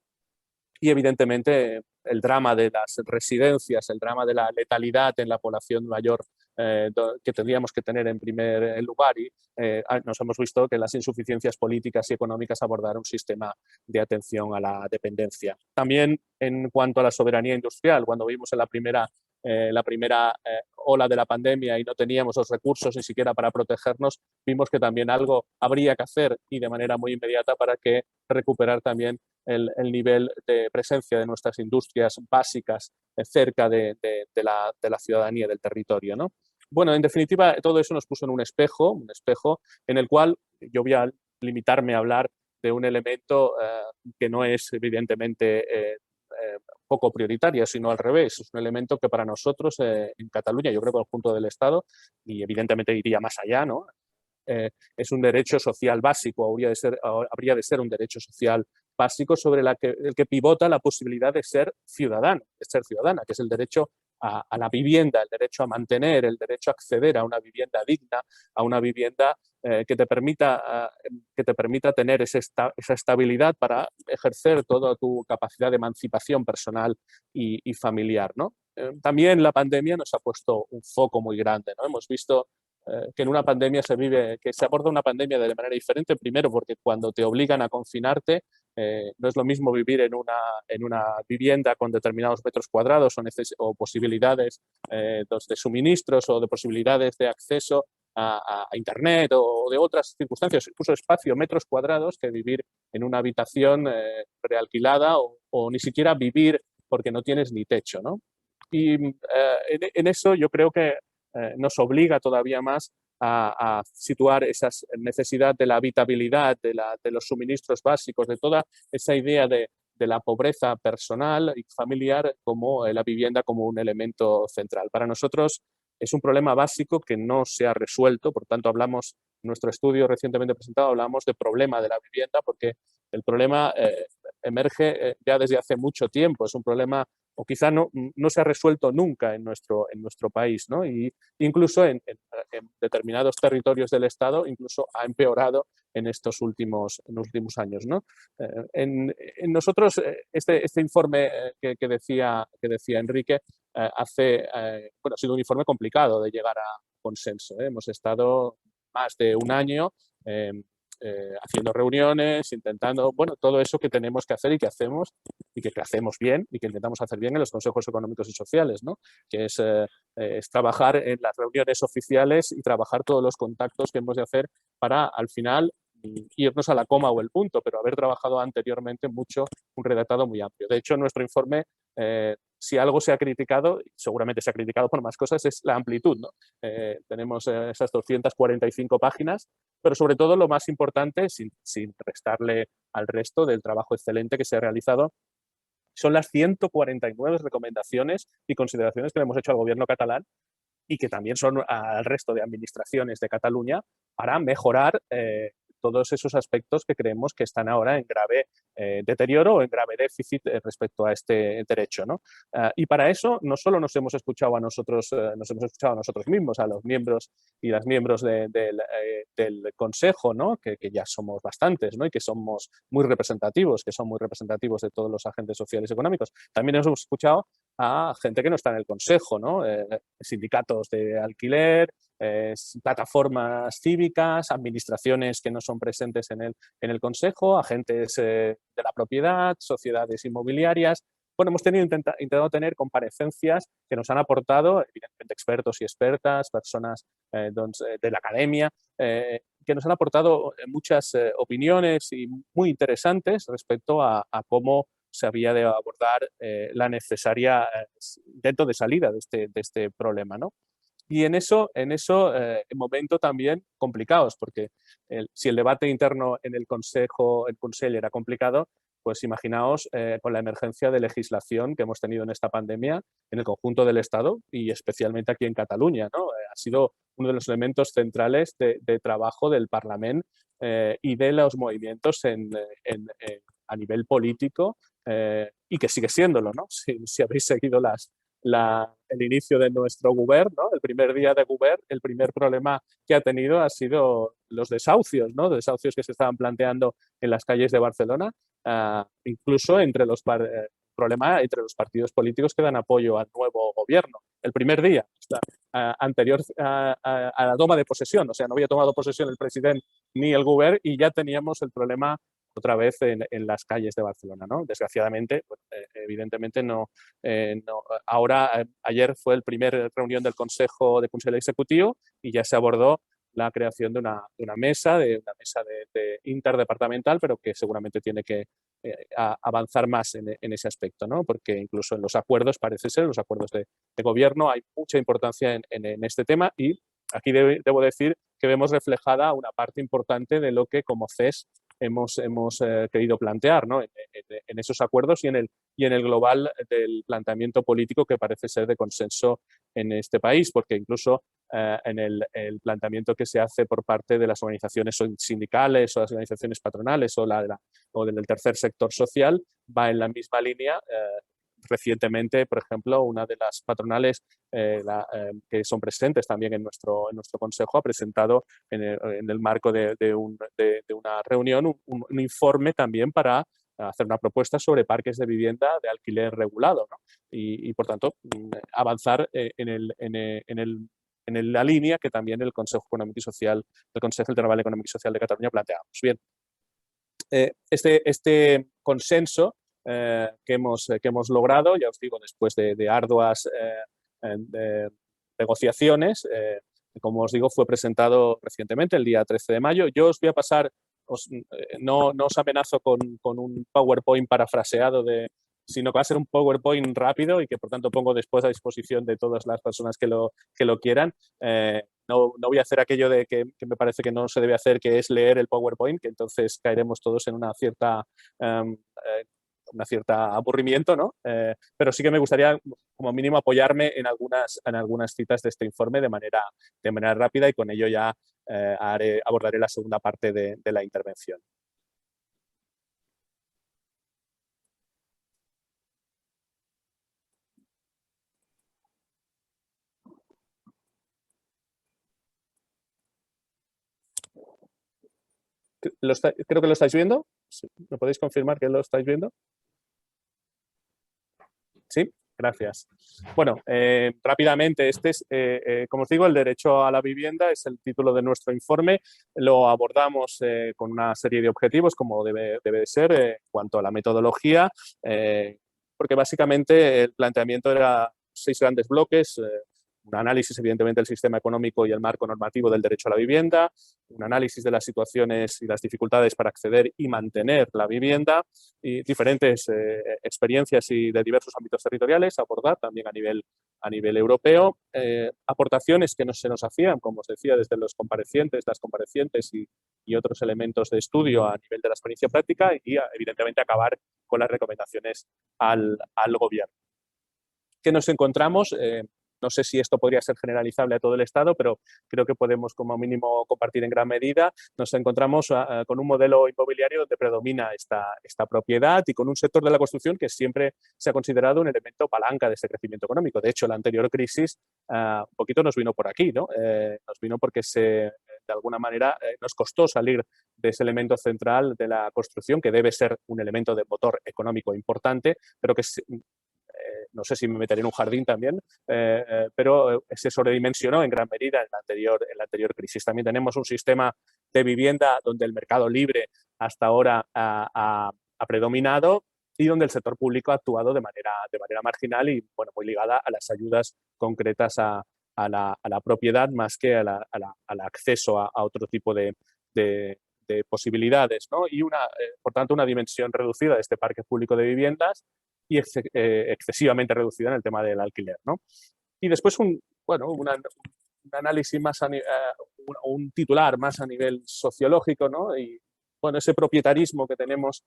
Y evidentemente el drama de las residencias, el drama de la letalidad en la población mayor que tendríamos que tener en primer lugar y nos hemos visto que las insuficiencias políticas y económicas abordar un sistema de atención a la dependencia. También en cuanto a la soberanía industrial, cuando vimos en la primera ola de la pandemia y no teníamos los recursos ni siquiera para protegernos, vimos que también algo habría que hacer y de manera muy inmediata para que recuperar también el nivel de presencia de nuestras industrias básicas cerca de la ciudadanía, del territorio, ¿no? Bueno, en definitiva, todo eso nos puso en un espejo en el cual yo voy a limitarme a hablar de un elemento que no es evidentemente poco prioritaria, sino al revés. Es un elemento que para nosotros en Cataluña, yo creo que en el conjunto del Estado, y evidentemente iría más allá, ¿no? Es un derecho social básico, habría de ser un derecho social básico sobre el que pivota la posibilidad de ser ciudadana, que es el derecho a la vivienda, el derecho a mantener, el derecho a acceder a una vivienda digna, a una vivienda que te permita tener esa estabilidad para ejercer toda tu capacidad de emancipación personal y familiar, ¿no? También la pandemia nos ha puesto un foco muy grande, ¿no? Hemos visto que en una pandemia que se aborda una pandemia de manera diferente, primero porque cuando te obligan a confinarte, no es lo mismo vivir en una vivienda con determinados metros cuadrados o posibilidades de suministros o de posibilidades de acceso a Internet o de otras circunstancias, incluso espacio, metros cuadrados, que vivir en una habitación realquilada o ni siquiera vivir porque no tienes ni techo, ¿no? Y en eso yo creo que nos obliga todavía más a situar esa necesidad de la habitabilidad, de los suministros básicos, de toda esa idea de la pobreza personal y familiar como la vivienda como un elemento central. Para nosotros es un problema básico que no se ha resuelto, por tanto hablamos, en nuestro estudio recientemente presentado, hablamos de problema de la vivienda porque el problema emerge ya desde hace mucho tiempo, es un problema o quizá no se ha resuelto nunca en nuestro país, ¿no? Y incluso en determinados territorios del Estado incluso ha empeorado en estos últimos años, ¿no? En nosotros, este informe que decía Enrique, ha sido un informe complicado de llegar a consenso, ¿eh? Hemos estado más de un año haciendo reuniones, intentando, bueno, todo eso que tenemos que hacer y que hacemos bien y que intentamos hacer bien en los consejos económicos y sociales, ¿no? Que es trabajar en las reuniones oficiales y trabajar todos los contactos que hemos de hacer para, al final, irnos a la coma o el punto, pero haber trabajado anteriormente mucho, un redactado muy amplio. De hecho, nuestro informe, si algo se ha criticado, seguramente se ha criticado por más cosas, es la amplitud, ¿no? Tenemos esas 245 páginas, pero sobre todo lo más importante, sin restarle al resto del trabajo excelente que se ha realizado, son las 149 recomendaciones y consideraciones que le hemos hecho al gobierno catalán y que también son al resto de administraciones de Cataluña para mejorar todos esos aspectos que creemos que están ahora en grave deterioro o en grave déficit respecto a este derecho, ¿no? Y para eso no solo nos hemos escuchado a nosotros mismos, a los miembros y las miembros del Consejo, ¿no? Que ya somos bastantes, ¿no? Y que somos muy representativos, de todos los agentes sociales y económicos. También hemos escuchado a gente que no está en el Consejo, ¿no? Sindicatos de alquiler, plataformas cívicas, administraciones que no son presentes en el Consejo, agentes de la propiedad, sociedades inmobiliarias. Bueno, hemos intentado tener comparecencias que nos han aportado, evidentemente, expertos y expertas, personas de la academia, que nos han aportado muchas opiniones y muy interesantes respecto a cómo se había de abordar la necesaria intento de salida de este problema, ¿no? Y en momento también complicados, porque si el debate interno en el Consejo, el Consell era complicado, pues imaginaos con la emergencia de legislación que hemos tenido en esta pandemia en el conjunto del Estado y especialmente aquí en Cataluña, ¿no? Ha sido uno de los elementos centrales de trabajo del Parlament y de los movimientos a nivel político y que sigue siéndolo, ¿no? Si habéis seguido el inicio de nuestro govern, ¿no? El primer día de govern, el primer problema que ha tenido ha sido los desahucios, ¿no? Desahucios que se estaban planteando en las calles de Barcelona, incluso entre los partidos políticos que dan apoyo al nuevo gobierno. El primer día, anterior a la toma de posesión, o sea, no había tomado posesión el presidente ni el govern y ya teníamos el problema otra vez en las calles de Barcelona, ¿no? Desgraciadamente, evidentemente no. Ayer fue el primer reunión del Consejo de Consell Ejecutivo y ya se abordó la creación de una mesa interdepartamental, pero que seguramente tiene que avanzar más en ese aspecto, ¿no? Porque incluso en los acuerdos, parece ser, los acuerdos de gobierno, hay mucha importancia en este tema y aquí debo decir que vemos reflejada una parte importante de lo que como CES hemos querido plantear, ¿no? en esos acuerdos y en el global del planteamiento político que parece ser de consenso en este país, porque incluso en el planteamiento que se hace por parte de las organizaciones sindicales o las organizaciones patronales o del tercer sector social va en la misma línea. Recientemente, por ejemplo, una de las patronales que son presentes también en nuestro consejo ha presentado en el marco de una reunión un informe también para hacer una propuesta sobre parques de vivienda de alquiler regulado, ¿no? Y, por tanto, avanzar en la línea que también el Consejo Económico y Social, el Consejo General Económico y Social de Cataluña planteamos. Bien, este consenso que hemos logrado, ya os digo, después de arduas negociaciones, como os digo, fue presentado recientemente, el día 13 de mayo. Yo os voy a pasar, no os amenazo con un PowerPoint parafraseado sino que va a ser un PowerPoint rápido y que por tanto pongo después a disposición de todas las personas que lo quieran. No voy a hacer aquello de que me parece que no se debe hacer, que es leer el PowerPoint, que entonces caeremos todos en una cierta aburrimiento, ¿no? Pero sí que me gustaría, como mínimo, apoyarme en algunas citas de este informe de manera rápida y con ello ya abordaré la segunda parte de la intervención. Creo que lo estáis viendo. ¿Me podéis confirmar que lo estáis viendo? Sí, gracias. Bueno, rápidamente, como os digo, el derecho a la vivienda es el título de nuestro informe. Lo abordamos con una serie de objetivos, como debe de ser, en cuanto a la metodología, porque básicamente el planteamiento era 6 grandes bloques. Un análisis, evidentemente, del sistema económico y el marco normativo del derecho a la vivienda, un análisis de las situaciones y las dificultades para acceder y mantener la vivienda, y diferentes experiencias y de diversos ámbitos territoriales, abordar también a nivel europeo, aportaciones que se nos hacían, como os decía, desde los comparecientes, las comparecientes y otros elementos de estudio a nivel de la experiencia práctica y, evidentemente, acabar con las recomendaciones al gobierno. ¿Qué nos encontramos? No sé si esto podría ser generalizable a todo el Estado, pero creo que podemos como mínimo compartir en gran medida. Nos encontramos con un modelo inmobiliario donde predomina esta propiedad y con un sector de la construcción que siempre se ha considerado un elemento palanca de ese crecimiento económico. De hecho, la anterior crisis un poquito nos vino por aquí, ¿no? Nos vino porque de alguna manera nos costó salir de ese elemento central de la construcción, que debe ser un elemento de motor económico importante, pero que no sé si me meteré en un jardín también, pero se sobredimensionó en gran medida en la anterior crisis. También tenemos un sistema de vivienda donde el mercado libre hasta ahora ha predominado y donde el sector público ha actuado de manera marginal y, bueno, muy ligada a las ayudas concretas a la propiedad más que al acceso a otro tipo de posibilidades, ¿no? Y por tanto, una dimensión reducida de este parque público de viviendas y excesivamente reducida en el tema del alquiler, ¿no? Y después un análisis más, un titular más a nivel sociológico, ¿no? Y bueno, ese propietarismo que tenemos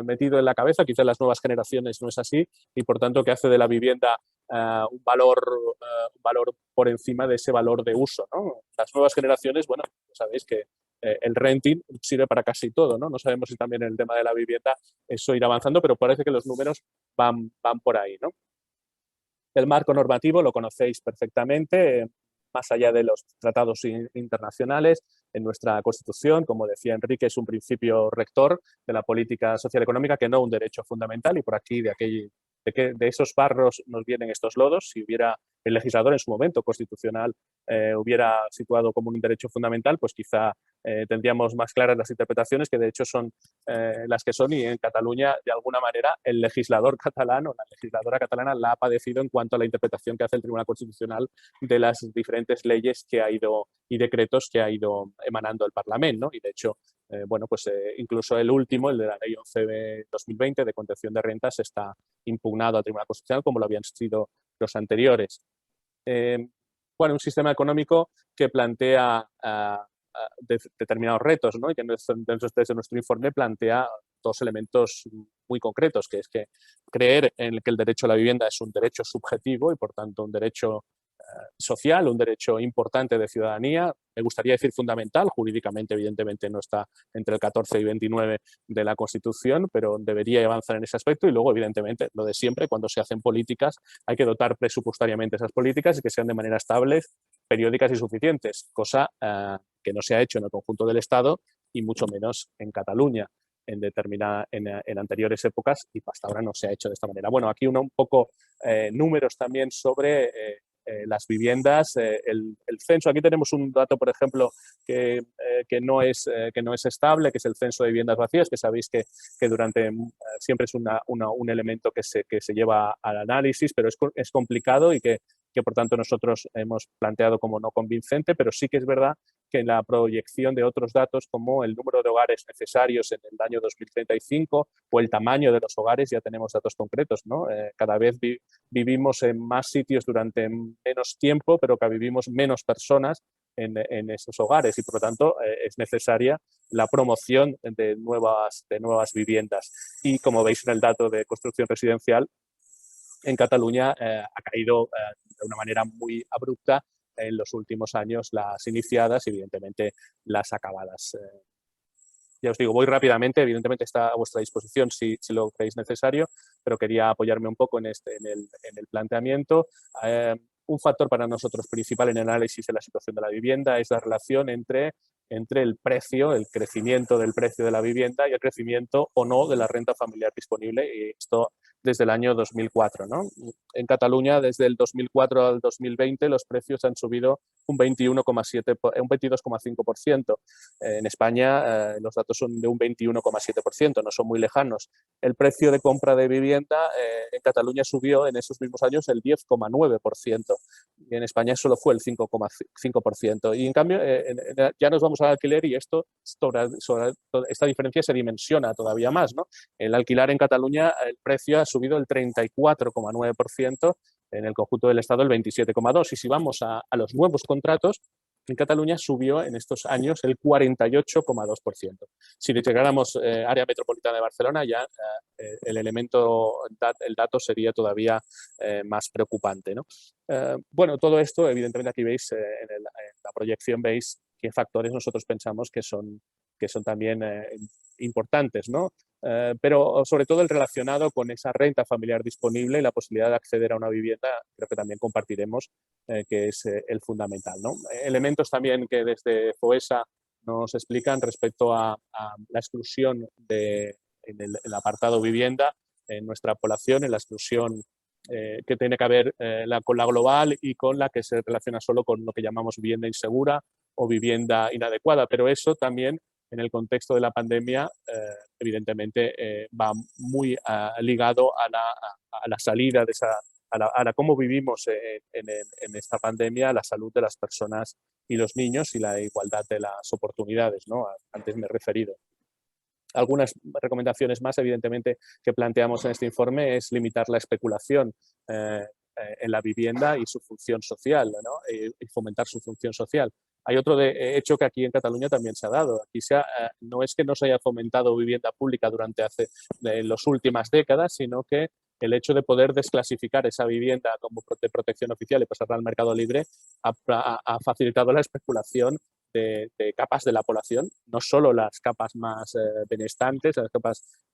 metido en la cabeza, quizás las nuevas generaciones no es así, y por tanto que hace de la vivienda un valor por encima de ese valor de uso, ¿no? Las nuevas generaciones, bueno, sabéis que el renting sirve para casi todo, ¿no? No sabemos si también en el tema de la vivienda eso irá avanzando, pero parece que los números van por ahí, ¿no? El marco normativo lo conocéis perfectamente, más allá de los tratados internacionales. En nuestra Constitución, como decía Enrique, es un principio rector de la política social económica, que no un derecho fundamental, y por aquí, de esos barros nos vienen estos lodos. Si hubiera el legislador en su momento constitucional hubiera situado como un derecho fundamental, pues quizá tendríamos más claras las interpretaciones, que de hecho son las que son, y en Cataluña, de alguna manera, el legislador catalán o la legisladora catalana la ha padecido en cuanto a la interpretación que hace el Tribunal Constitucional de las diferentes leyes y decretos que ha ido emanando el Parlamento, ¿no? Y de hecho, incluso el último, el de la Ley 11 de 2020 de contención de rentas, está impugnado al Tribunal Constitucional, como lo habían sido los anteriores. Un sistema económico que plantea determinados retos, ¿no? Y que desde nuestro informe plantea 2 elementos muy concretos, que es que creer en que el derecho a la vivienda es un derecho subjetivo y, por tanto, un derecho social, un derecho importante de ciudadanía. Me gustaría decir fundamental, jurídicamente evidentemente no está entre el 14 y 29 de la Constitución, pero debería avanzar en ese aspecto. Y luego, evidentemente, lo de siempre, cuando se hacen políticas hay que dotar presupuestariamente esas políticas y que sean de manera estable, periódicas y suficientes, cosa que no se ha hecho en el conjunto del Estado y mucho menos en Cataluña en anteriores épocas, y hasta ahora no se ha hecho de esta manera. Bueno, aquí un poco números también sobre las viviendas, el censo. Aquí tenemos un dato, por ejemplo, que no es estable, que es el censo de viviendas vacías, que sabéis que siempre es un elemento que se lleva al análisis, pero es complicado y que por tanto nosotros hemos planteado como no convincente, pero sí que es verdad que en la proyección de otros datos, como el número de hogares necesarios en el año 2035 o el tamaño de los hogares, ya tenemos datos concretos, ¿no? Cada vez vivimos en más sitios durante menos tiempo, pero que vivimos menos personas en esos hogares, y por lo tanto es necesaria la promoción de nuevas viviendas. Y como veis en el dato de construcción residencial, en Cataluña ha caído de una manera muy abrupta en los últimos años las iniciadas y, evidentemente, las acabadas. Ya os digo, voy rápidamente, evidentemente está a vuestra disposición si lo creéis necesario, pero quería apoyarme un poco en el planteamiento. Un factor para nosotros principal en el análisis de la situación de la vivienda es la relación entre entre el precio, el crecimiento del precio de la vivienda y el crecimiento o no de la renta familiar disponible, y esto desde el año 2004, ¿no? En Cataluña, desde el 2004 al 2020, los precios han subido un 22,5%. En España los datos son de un 21,7%, no son muy lejanos. El precio de compra de vivienda en Cataluña subió en esos mismos años el 10,9%. Y en España solo fue el 5,5%. Y en cambio, ya nos vamos al alquiler y esta diferencia se dimensiona todavía más, ¿no? El alquiler en Cataluña, el precio ha subido el 34,9%, en el conjunto del Estado el 27,2%. Y si vamos a los nuevos contratos, en Cataluña subió en estos años el 48,2%. Si llegáramos área metropolitana de Barcelona, ya el dato sería todavía más preocupante, ¿no? Bueno, todo esto, evidentemente aquí veis, en la proyección veis qué factores nosotros pensamos que son también importantes, ¿no? Pero sobre todo el relacionado con esa renta familiar disponible y la posibilidad de acceder a una vivienda, creo que también compartiremos, que es el fundamental, ¿no? Elementos también que desde FOESA nos explican respecto a la exclusión en el apartado vivienda en nuestra población, en la exclusión que tiene que ver con la global y con la que se relaciona solo con lo que llamamos vivienda insegura o vivienda inadecuada, pero eso también en el contexto de la pandemia, evidentemente, va muy ligado a la salida de esa, a cómo vivimos en esta pandemia, la salud de las personas y los niños y la igualdad de las oportunidades, ¿no? Antes me he referido. Algunas recomendaciones más, evidentemente, que planteamos en este informe es limitar la especulación en la vivienda y su función social, ¿no? Y fomentar su función social. Hay otro hecho que aquí en Cataluña también se ha dado. Aquí no es que no se haya fomentado vivienda pública durante las últimas décadas, sino que el hecho de poder desclasificar esa vivienda como de protección oficial y pasarla al mercado libre ha facilitado la especulación de capas de la población, no solo las capas más benestantes,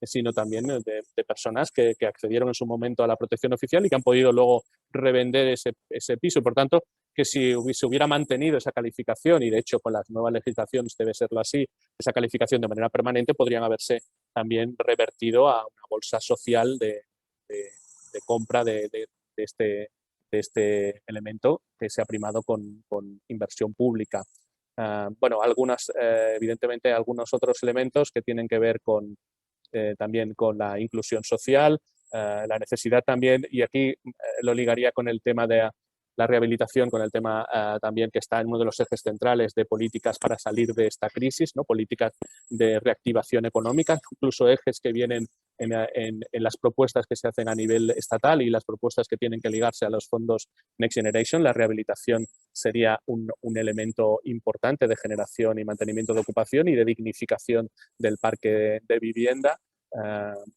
sino también de personas que accedieron en su momento a la protección oficial y que han podido luego revender ese piso. Por tanto, que si se hubiera mantenido esa calificación, y de hecho con las nuevas legislaciones debe serlo así, esa calificación de manera permanente, podrían haberse también revertido a una bolsa social de compra de este elemento que se ha primado con inversión pública. Bueno, evidentemente algunos otros elementos que tienen que ver también con la inclusión social, la necesidad también, y aquí lo ligaría con el tema de la rehabilitación, con el tema también que está en uno de los ejes centrales de políticas para salir de esta crisis, ¿no? Políticas de reactivación económica, incluso ejes que vienen en las propuestas que se hacen a nivel estatal y las propuestas que tienen que ligarse a los fondos Next Generation. La rehabilitación sería un elemento importante de generación y mantenimiento de ocupación y de dignificación del parque de vivienda.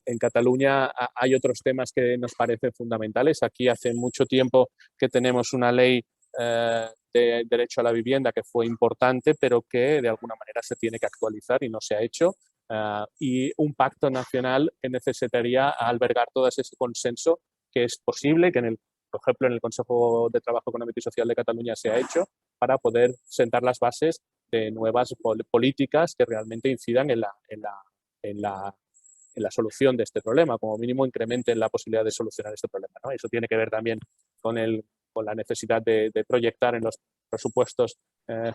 En Cataluña hay otros temas que nos parecen fundamentales. Aquí hace mucho tiempo que tenemos una ley de derecho a la vivienda que fue importante, pero que de alguna manera se tiene que actualizar y no se ha hecho. Y un pacto nacional que necesitaría albergar todo ese consenso que es posible, que por ejemplo en el Consejo de Trabajo Económico y Social de Cataluña se ha hecho, para poder sentar las bases de nuevas políticas que realmente incidan en la solución de este problema, como mínimo incrementen la posibilidad de solucionar este problema, ¿no? Eso tiene que ver también con la necesidad de proyectar en los presupuestos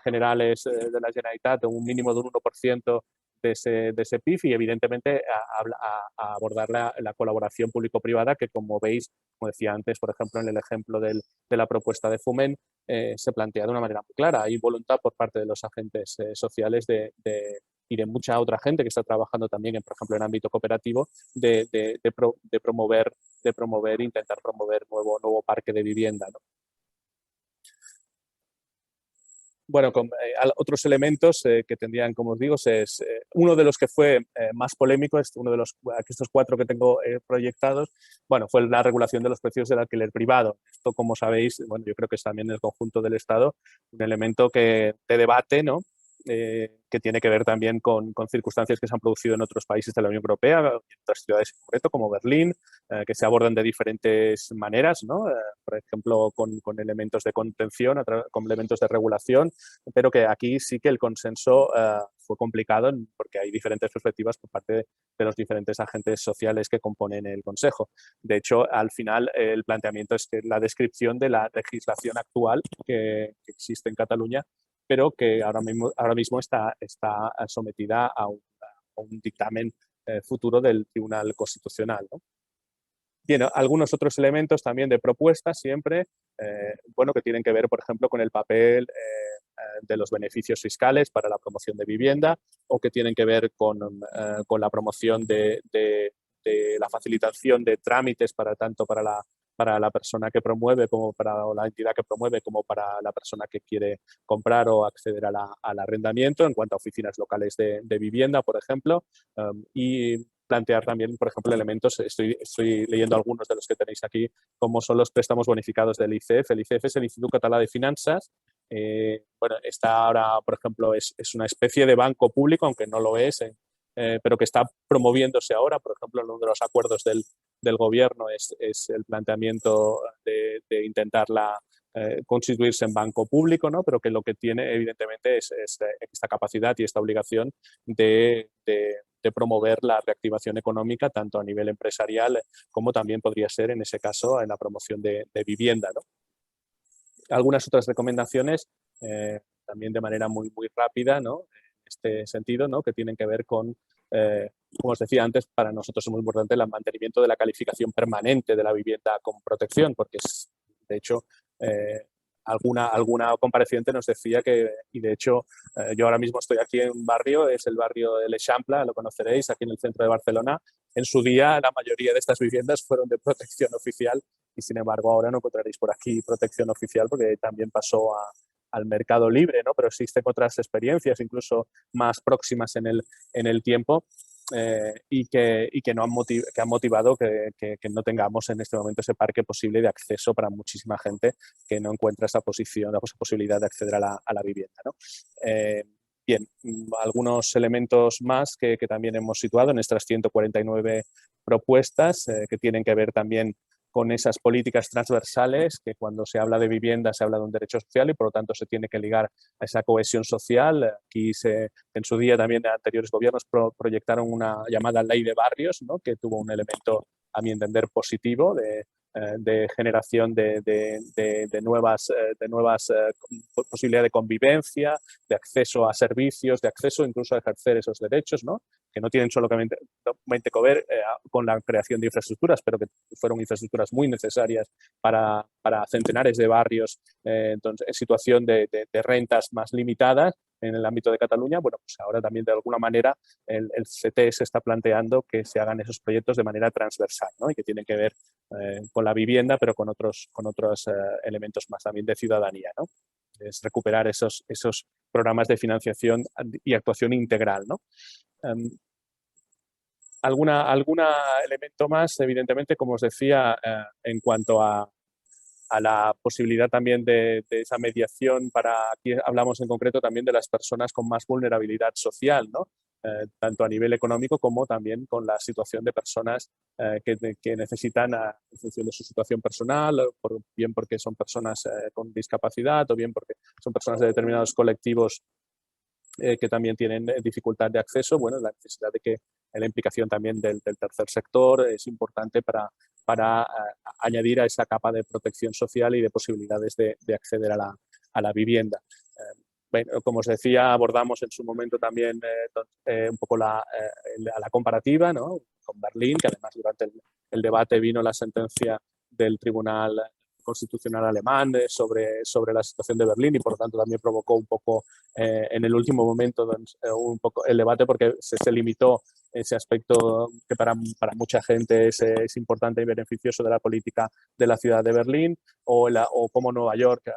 generales de la Generalitat un mínimo de un 1% de ese PIB y evidentemente a abordar la colaboración público-privada que, como veis, como decía antes, por ejemplo, en el ejemplo de la propuesta de Foment, se plantea de una manera muy clara. Hay voluntad por parte de los agentes sociales y de mucha otra gente que está trabajando también, por ejemplo, en ámbito cooperativo, de intentar promover nuevo parque de vivienda, ¿no? Bueno, otros elementos que tendrían, como os digo, es uno de los que fue más polémico, uno de estos 4 que tengo proyectados, bueno, fue la regulación de los precios del alquiler privado. Esto, como sabéis, bueno, yo creo que es también en el conjunto del Estado un elemento de debate, ¿no? que tiene que ver también con circunstancias que se han producido en otros países de la Unión Europea, en otras ciudades en concreto, como Berlín, que se abordan de diferentes maneras, ¿no? Por ejemplo, con elementos de contención, con elementos de regulación, pero que aquí sí que el consenso fue complicado porque hay diferentes perspectivas por parte de los diferentes agentes sociales que componen el Consejo. De hecho, al final, el planteamiento es que la descripción de la legislación actual que existe en Cataluña, pero que ahora mismo está sometida a un dictamen futuro del Tribunal Constitucional, ¿no? Tiene algunos otros elementos también de propuesta siempre, bueno, que tienen que ver, por ejemplo, con el papel de los beneficios fiscales para la promoción de vivienda o que tienen que ver con la promoción de la facilitación de trámites tanto para la persona que promueve como para la entidad que promueve como para la persona que quiere comprar o acceder al arrendamiento en cuanto a oficinas locales de vivienda, por ejemplo, y plantear también, por ejemplo, elementos, estoy leyendo algunos de los que tenéis aquí, como son los préstamos bonificados del ICEF. El ICEF es el Institut Català de Finanzas. Bueno, está ahora, por ejemplo, es una especie de banco público, aunque no lo es, pero que está promoviéndose ahora. Por ejemplo, uno de los acuerdos del gobierno es el planteamiento de intentar constituirse en banco público, ¿no? Pero que lo que tiene, evidentemente, es esta capacidad y esta obligación de promover la reactivación económica, tanto a nivel empresarial como también podría ser, en ese caso, en la promoción de vivienda, ¿no? Algunas otras recomendaciones, también de manera muy, muy rápida, ¿no? En este sentido, ¿no? Que tienen que ver con, como os decía antes, para nosotros es muy importante el mantenimiento de la calificación permanente de la vivienda con protección, porque de hecho, alguna compareciente nos decía que, y de hecho, yo ahora mismo estoy aquí en un barrio, es el barrio de l'Eixample, lo conoceréis, aquí en el centro de Barcelona. En su día, la mayoría de estas viviendas fueron de protección oficial y, sin embargo, ahora no encontraréis por aquí protección oficial porque también pasó al mercado libre, ¿no? Pero existen otras experiencias, incluso más próximas en el tiempo, y que han motivado que no tengamos en este momento ese parque posible de acceso para muchísima gente que no encuentra esa posibilidad de acceder a la vivienda, ¿no? Bien, algunos elementos más que también hemos situado en estas 149 propuestas que tienen que ver también con esas políticas transversales, que cuando se habla de vivienda se habla de un derecho social y por lo tanto se tiene que ligar a esa cohesión social. Aquí en su día también de anteriores gobiernos proyectaron una llamada ley de barrios, ¿no? Que tuvo un elemento, a mi entender, positivo de generación de nuevas posibilidades de convivencia, de acceso a servicios, de acceso incluso a ejercer esos derechos, ¿no? Que no tienen solamente que ver con la creación de infraestructuras, pero que fueron infraestructuras muy necesarias para centenares de barrios entonces, en situación de rentas más limitadas en el ámbito de Cataluña. Bueno, pues ahora también de alguna manera el CT se está planteando que se hagan esos proyectos de manera transversal, ¿no? Y que tienen que ver con la vivienda, pero con otros elementos más también de ciudadanía, ¿no? Es recuperar esos programas de financiación y actuación integral, ¿no? Alguna elemento más, evidentemente, como os decía, en cuanto a la posibilidad también de esa mediación aquí hablamos en concreto también de las personas con más vulnerabilidad social, ¿no? Tanto a nivel económico como también con la situación de personas que necesitan, en función de su situación personal, bien porque son personas con discapacidad o bien porque son personas de determinados colectivos que también tienen dificultad de acceso. Bueno, la necesidad de que la implicación también del tercer sector es importante para añadir a esa capa de protección social y de posibilidades de acceder a la vivienda. Bueno, como os decía, abordamos en su momento también un poco la comparativa, ¿no? Con Berlín, que además durante el debate vino la sentencia del Tribunal Constitucional alemán sobre la situación de Berlín y por lo tanto también provocó un poco en el último momento un poco el debate porque se limitó ese aspecto que para mucha gente es importante y beneficioso de la política de la ciudad de Berlín o como Nueva York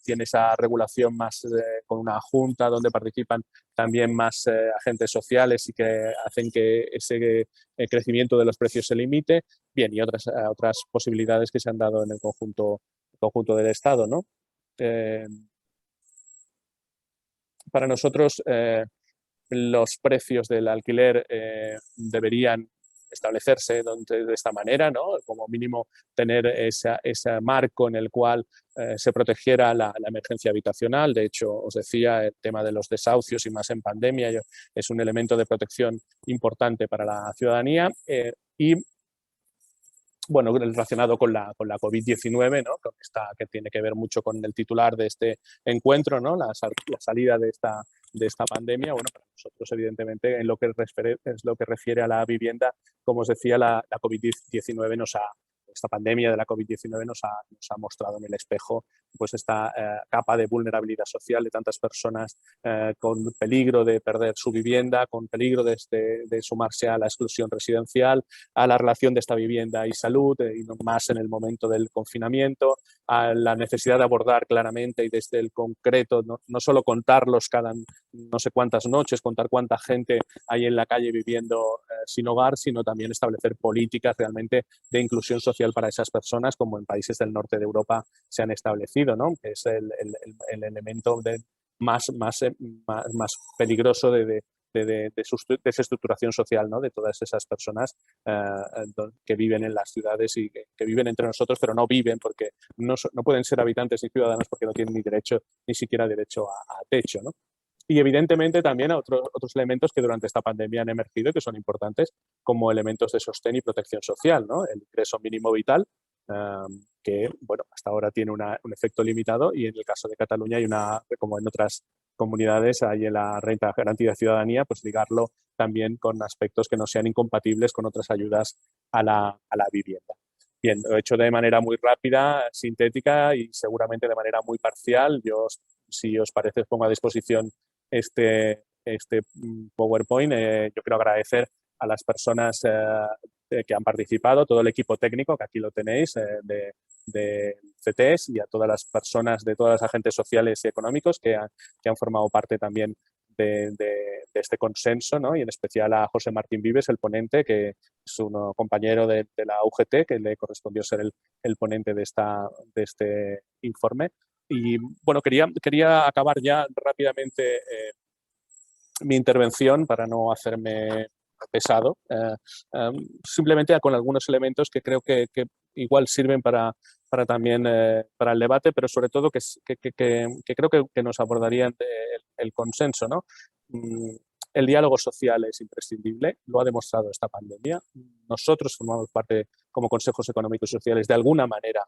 tiene esa regulación más con una junta donde participan también más agentes sociales y que hacen que ese crecimiento de los precios se limite. Bien, y otras posibilidades que se han dado en el conjunto del Estado, ¿no? Para nosotros, los precios del alquiler deberían establecerse de esta manera, ¿no? Como mínimo tener ese marco en el cual se protegiera la emergencia habitacional. De hecho, os decía, el tema de los desahucios y más en pandemia es un elemento de protección importante para la ciudadanía y bueno, relacionado con la COVID-19, ¿no? Que tiene que ver mucho con el titular de este encuentro, ¿no? La salida de esta pandemia. Bueno, para nosotros, evidentemente, en lo que refiere a la vivienda, como os decía, la COVID-19 esta pandemia de la COVID-19 nos ha mostrado en el espejo pues esta capa de vulnerabilidad social de tantas personas con peligro de perder su vivienda, con peligro de sumarse a la exclusión residencial, a la relación de esta vivienda y salud, y no más en el momento del confinamiento, a la necesidad de abordar claramente y desde el concreto, no solo contarlos cada no sé cuántas noches, contar cuánta gente hay en la calle viviendo sin hogar, sino también establecer políticas realmente de inclusión social para esas personas, como en países del norte de Europa se han establecido, ¿no? Que es el elemento más peligroso de desestructuración social, ¿no? De todas esas personas que viven en las ciudades y que viven entre nosotros, pero no viven porque no pueden ser habitantes ni ciudadanos porque no tienen ni siquiera derecho a techo, ¿no? Y evidentemente también otros elementos que durante esta pandemia han emergido y que son importantes como elementos de sostén y protección social, ¿no? El ingreso mínimo vital, que bueno, hasta ahora tiene un efecto limitado y en el caso de Cataluña hay como en otras comunidades, hay en la renta garantida de ciudadanía, pues ligarlo también con aspectos que no sean incompatibles con otras ayudas a la vivienda. Bien, lo he hecho de manera muy rápida, sintética y seguramente de manera muy parcial. Yo, si os parece, os pongo a disposición este PowerPoint. Yo quiero agradecer a las personas que han participado, todo el equipo técnico, que aquí lo tenéis, de CTES, y a todas las personas de todas las agentes sociales y económicos que han formado parte también de este consenso, ¿no? Y en especial a José Martín Vives, el ponente, que es un compañero de la UGT, que le correspondió ser el ponente de este informe. Y bueno, quería acabar ya rápidamente mi intervención para no hacerme pesado, simplemente con algunos elementos que creo que igual sirven para también para el debate, pero sobre todo que creo que nos abordarían el consenso, ¿no? El diálogo social es imprescindible, lo ha demostrado esta pandemia. Nosotros formamos parte, como consejos económicos y sociales, de alguna manera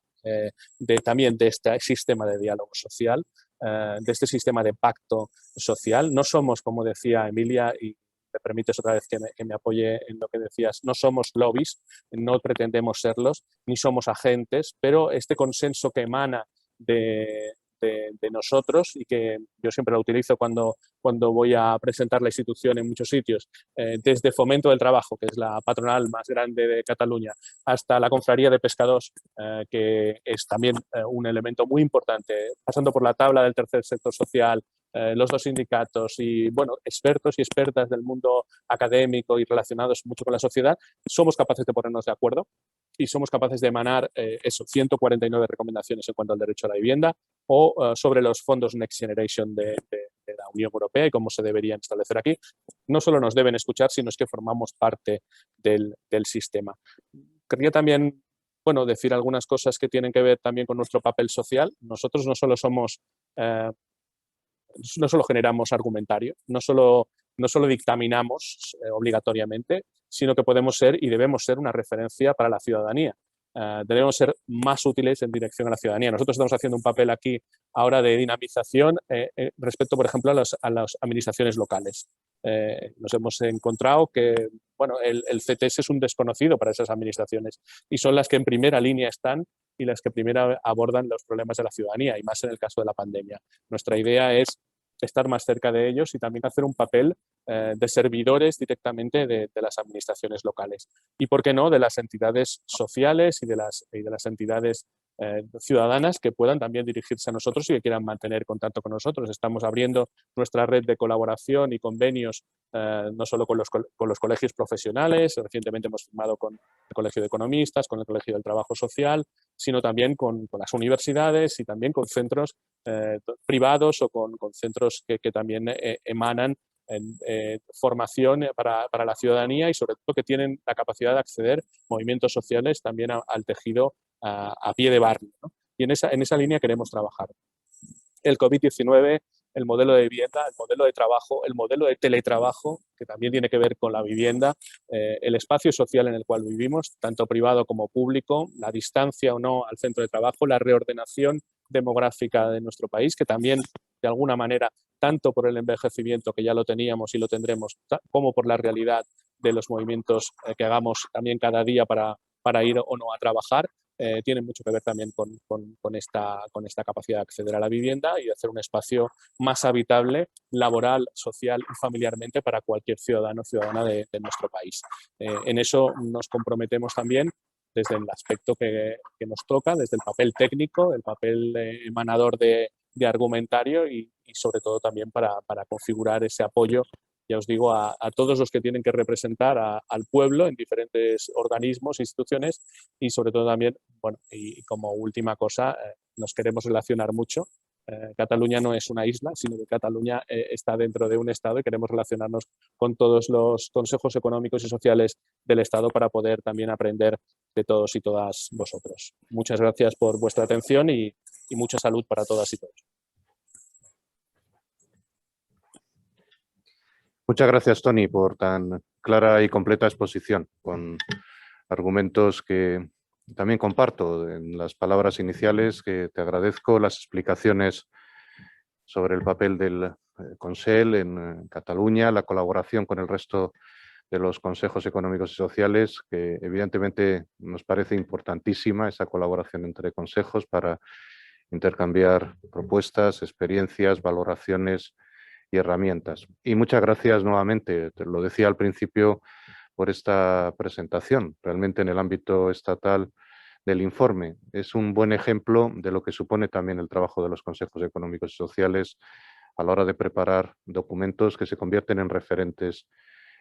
también de este sistema de diálogo social, de este sistema de pacto social. No somos, como decía Emilia, y me permites otra vez que me apoye en lo que decías, no somos lobbies, no pretendemos serlos, ni somos agentes, pero este consenso que emana de nosotros y que yo siempre lo utilizo cuando voy a presentar la institución en muchos sitios, desde Fomento del Trabajo, que es la patronal más grande de Cataluña, hasta la Confraría de Pescadors, que es también un elemento muy importante, pasando por la tabla del tercer sector social, los dos sindicatos y, bueno, expertos y expertas del mundo académico y relacionados mucho con la sociedad, somos capaces de ponernos de acuerdo y somos capaces de emanar 149 recomendaciones en cuanto al derecho a la vivienda o sobre los fondos Next Generation de la Unión Europea y cómo se deberían establecer aquí. No solo nos deben escuchar, sino es que formamos parte del sistema. Quería también, bueno, decir algunas cosas que tienen que ver también con nuestro papel social. Nosotros no solo generamos argumentario, no solo dictaminamos obligatoriamente, sino que podemos ser y debemos ser una referencia para la ciudadanía. Debemos ser más útiles en dirección a la ciudadanía. Nosotros estamos haciendo un papel aquí ahora de dinamización respecto, por ejemplo, a las administraciones locales. Nos hemos encontrado que bueno, el CTS es un desconocido para esas administraciones y son las que en primera línea están y las que primero abordan los problemas de la ciudadanía, y más en el caso de la pandemia. Nuestra idea es estar más cerca de ellos y también hacer un papel de servidores directamente de las administraciones locales. Y, ¿por qué no?, de las entidades sociales y de las entidades ciudadanas que puedan también dirigirse a nosotros y que quieran mantener contacto con nosotros. Estamos abriendo nuestra red de colaboración y convenios no solo con los colegios profesionales, recientemente hemos firmado con el Colegio de Economistas, con el Colegio del Trabajo Social, sino también con las universidades y también con centros privados o con centros que también emanan formación para la ciudadanía y sobre todo que tienen la capacidad de acceder movimientos sociales también al tejido a pie de barrio, ¿no? Y en esa línea queremos trabajar. El COVID-19, el modelo de vivienda, el modelo de trabajo, el modelo de teletrabajo, que también tiene que ver con la vivienda, el espacio social en el cual vivimos, tanto privado como público, la distancia o no al centro de trabajo, la reordenación demográfica de nuestro país, que también, de alguna manera, tanto por el envejecimiento, que ya lo teníamos y lo tendremos, como por la realidad de los movimientos que hagamos también cada día para ir o no a trabajar, tiene mucho que ver también con esta capacidad de acceder a la vivienda y de hacer un espacio más habitable, laboral, social y familiarmente para cualquier ciudadano o ciudadana de nuestro país. En eso nos comprometemos también desde el aspecto que nos toca, desde el papel técnico, el papel emanador de argumentario y sobre todo también para configurar ese apoyo, ya os digo, a todos los que tienen que representar al pueblo en diferentes organismos, instituciones y sobre todo también, bueno, y como última cosa, nos queremos relacionar mucho. Cataluña no es una isla, sino que Cataluña está dentro de un Estado y queremos relacionarnos con todos los consejos económicos y sociales del Estado para poder también aprender de todos y todas vosotros. Muchas gracias por vuestra atención y mucha salud para todas y todos. Muchas gracias, Toni, por tan clara y completa exposición, con argumentos que también comparto en las palabras iniciales, que te agradezco las explicaciones sobre el papel del Consell en Cataluña, la colaboración con el resto de los consejos económicos y sociales, que evidentemente nos parece importantísima esa colaboración entre consejos para intercambiar propuestas, experiencias, valoraciones y herramientas. Y muchas gracias nuevamente, te lo decía al principio, por esta presentación. Realmente en el ámbito estatal del informe es un buen ejemplo de lo que supone también el trabajo de los consejos económicos y sociales a la hora de preparar documentos que se convierten en referentes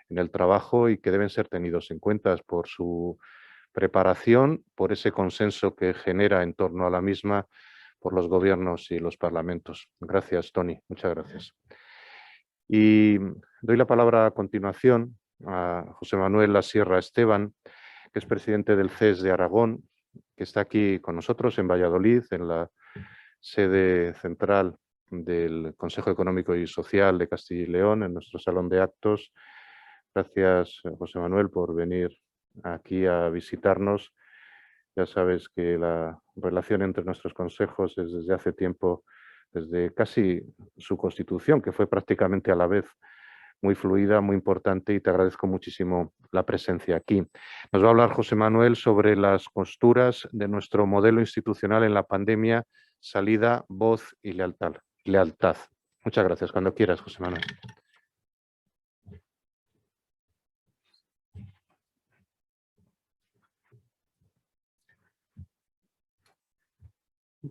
en el trabajo y que deben ser tenidos en cuenta por su preparación, por ese consenso que genera en torno a la misma por los gobiernos y los parlamentos. Gracias, Toni. Muchas gracias. Y doy la palabra a continuación a José Manuel Lasierra Esteban, que es presidente del CES de Aragón, que está aquí con nosotros en Valladolid, en la sede central del Consejo Económico y Social de Castilla y León, en nuestro salón de actos. Gracias, José Manuel, por venir aquí a visitarnos. Ya sabes que la relación entre nuestros consejos es desde hace tiempo, desde casi su constitución, que fue prácticamente a la vez muy fluida, muy importante, y te agradezco muchísimo la presencia aquí. Nos va a hablar José Manuel sobre las costuras de nuestro modelo institucional en la pandemia, salida, voz y lealtad. Muchas gracias. Cuando quieras, José Manuel.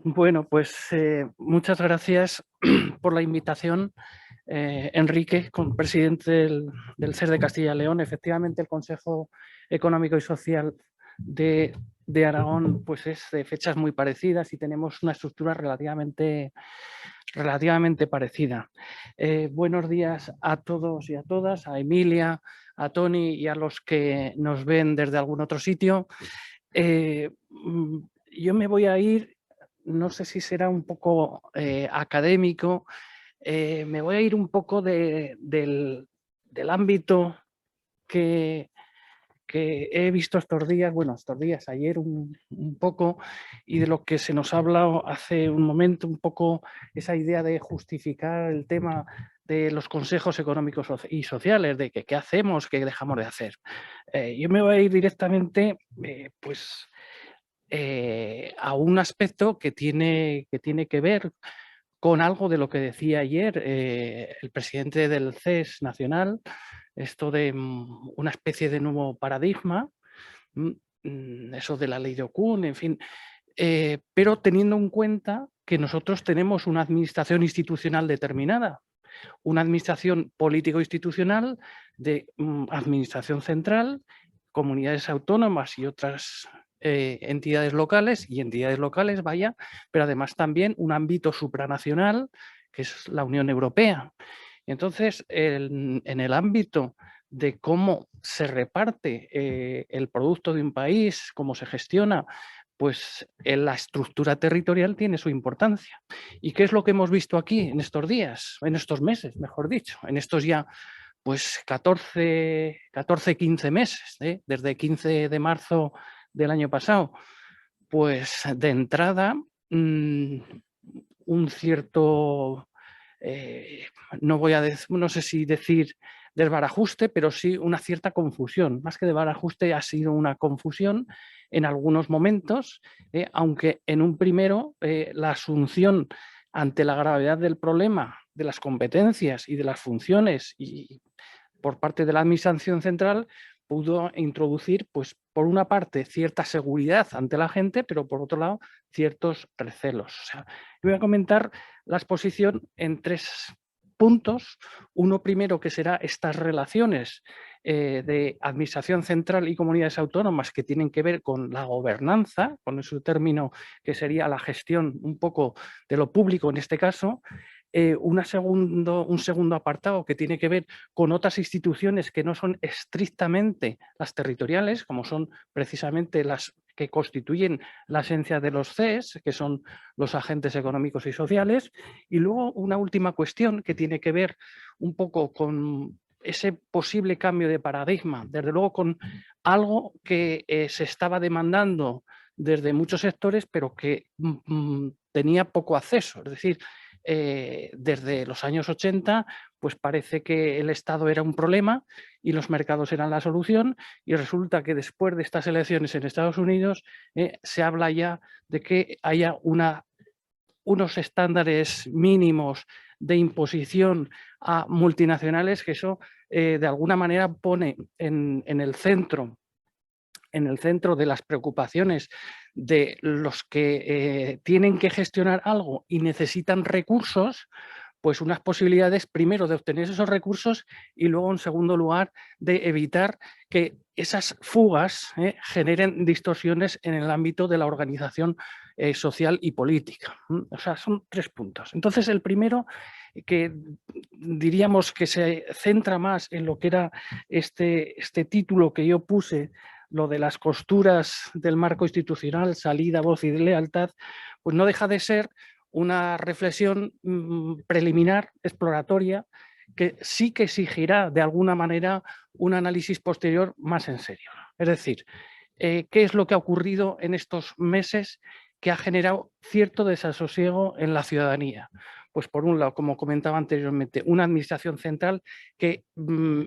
Bueno, pues muchas gracias por la invitación, Enrique, presidente del CES de Castilla y León. Efectivamente, el Consejo Económico y Social de Aragón pues es de fechas muy parecidas y tenemos una estructura relativamente parecida. Buenos días a todos y a todas, a Emilia, a Toni y a los que nos ven desde algún otro sitio. Yo me voy a ir, no sé si será un poco académico, me voy a ir un poco del ámbito que he visto estos días, ayer un poco, y de lo que se nos ha hablado hace un momento, un poco esa idea de justificar el tema de los consejos económicos y sociales, de qué hacemos, qué dejamos de hacer. Yo me voy a ir directamente a un aspecto que tiene que ver con algo de lo que decía ayer el presidente del CES nacional, esto de una especie de nuevo paradigma, eso de la ley de Okun, en fin, pero teniendo en cuenta que nosotros tenemos una administración institucional determinada, una administración político-institucional de administración central, comunidades autónomas y otras entidades locales y entidades locales, vaya, pero además también un ámbito supranacional, que es la Unión Europea. Entonces, en el ámbito de cómo se reparte el producto de un país, cómo se gestiona, pues en la estructura territorial tiene su importancia. ¿Y qué es lo que hemos visto aquí en estos días, en estos meses, mejor dicho, en estos ya pues 14, 15 meses, desde 15 de marzo del año pasado? Pues de entrada, un cierto, no sé si decir desbarajuste, pero sí una cierta confusión. Más que desbarajuste, ha sido una confusión en algunos momentos, aunque en un primero la asunción ante la gravedad del problema, de las competencias y de las funciones y por parte de la Administración Central, pudo introducir, pues, por una parte, cierta seguridad ante la gente, pero por otro lado, ciertos recelos. O sea, voy a comentar la exposición en 3 puntos. Uno primero, que será estas relaciones de Administración Central y comunidades autónomas que tienen que ver con la gobernanza, con su término que sería la gestión un poco de lo público en este caso. Un segundo apartado que tiene que ver con otras instituciones que no son estrictamente las territoriales, como son precisamente las que constituyen la esencia de los CES, que son los agentes económicos y sociales. Y luego una última cuestión que tiene que ver un poco con ese posible cambio de paradigma, desde luego con algo que se estaba demandando desde muchos sectores, pero que tenía poco acceso. Es decir, desde los años 80, pues parece que el Estado era un problema y los mercados eran la solución, y resulta que después de estas elecciones en Estados Unidos se habla ya de que haya unos estándares mínimos de imposición a multinacionales, que eso de alguna manera pone en el centro de las preocupaciones de los que tienen que gestionar algo y necesitan recursos, pues unas posibilidades primero de obtener esos recursos y luego en segundo lugar de evitar que esas fugas generen distorsiones en el ámbito de la organización social y política. O sea, son 3 puntos. Entonces, el primero, que diríamos que se centra más en lo que era este título que yo puse, lo de las costuras del marco institucional, salida, voz y lealtad, pues no deja de ser una reflexión preliminar, exploratoria, que sí que exigirá de alguna manera un análisis posterior más en serio. Es decir, ¿qué es lo que ha ocurrido en estos meses que ha generado cierto desasosiego en la ciudadanía? Pues por un lado, como comentaba anteriormente, una administración central que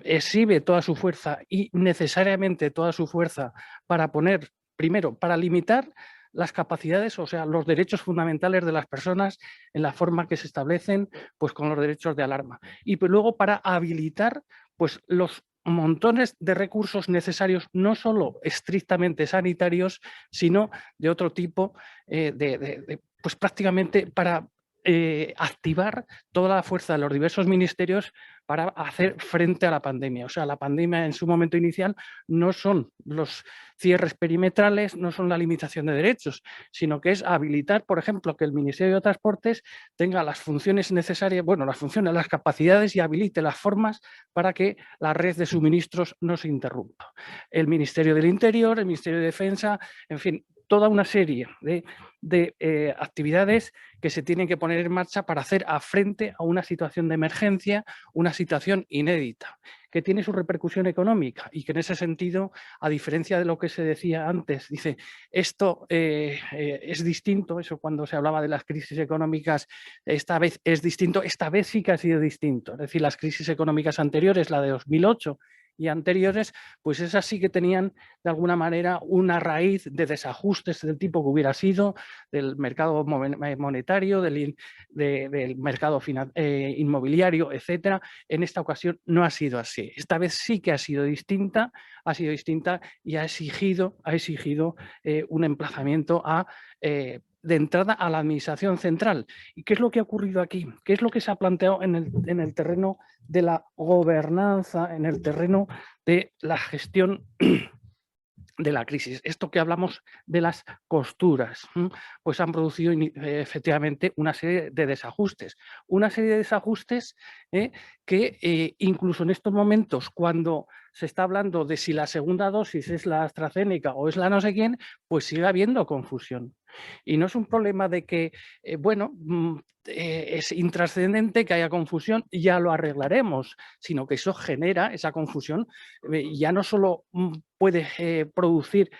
exhibe toda su fuerza y necesariamente toda su fuerza para poner, primero, para limitar las capacidades, o sea, los derechos fundamentales de las personas en la forma que se establecen, pues con los derechos de alarma. Y pues luego para habilitar, pues los montones de recursos necesarios, no solo estrictamente sanitarios, sino de otro tipo, pues prácticamente para activar toda la fuerza de los diversos ministerios para hacer frente a la pandemia. O sea, la pandemia en su momento inicial no son los cierres perimetrales, no son la limitación de derechos, sino que es habilitar, por ejemplo, que el Ministerio de Transportes tenga las funciones necesarias, bueno, las funciones, las capacidades y habilite las formas para que la red de suministros no se interrumpa. El Ministerio del Interior, el Ministerio de Defensa, en fin, toda una serie de actividades que se tienen que poner en marcha para hacer frente a una situación de emergencia, una situación inédita, que tiene su repercusión económica y que en ese sentido, a diferencia de lo que se decía antes, dice, esto es distinto, eso cuando se hablaba de las crisis económicas, esta vez es distinto, esta vez sí que ha sido distinto. Es decir, las crisis económicas anteriores, la de 2008, y anteriores, pues esas sí que tenían de alguna manera una raíz de desajustes del tipo que hubiera sido del mercado monetario, del mercado inmobiliario, etcétera. En esta ocasión no ha sido así. Esta vez sí que ha sido distinta y ha exigido un emplazamiento de entrada a la administración central. ¿Y qué es lo que ha ocurrido aquí? ¿Qué es lo que se ha planteado en el terreno de la gobernanza, en el terreno de la gestión de la crisis. Esto que hablamos de las costuras, pues han producido efectivamente una serie de desajustes. Una serie de desajustes que incluso en estos momentos, cuando se está hablando de si la segunda dosis es la AstraZeneca o es la no sé quién, pues sigue habiendo confusión. Y no es un problema de que, es intrascendente que haya confusión, ya lo arreglaremos, sino que eso genera esa confusión. Ya no solo puede producir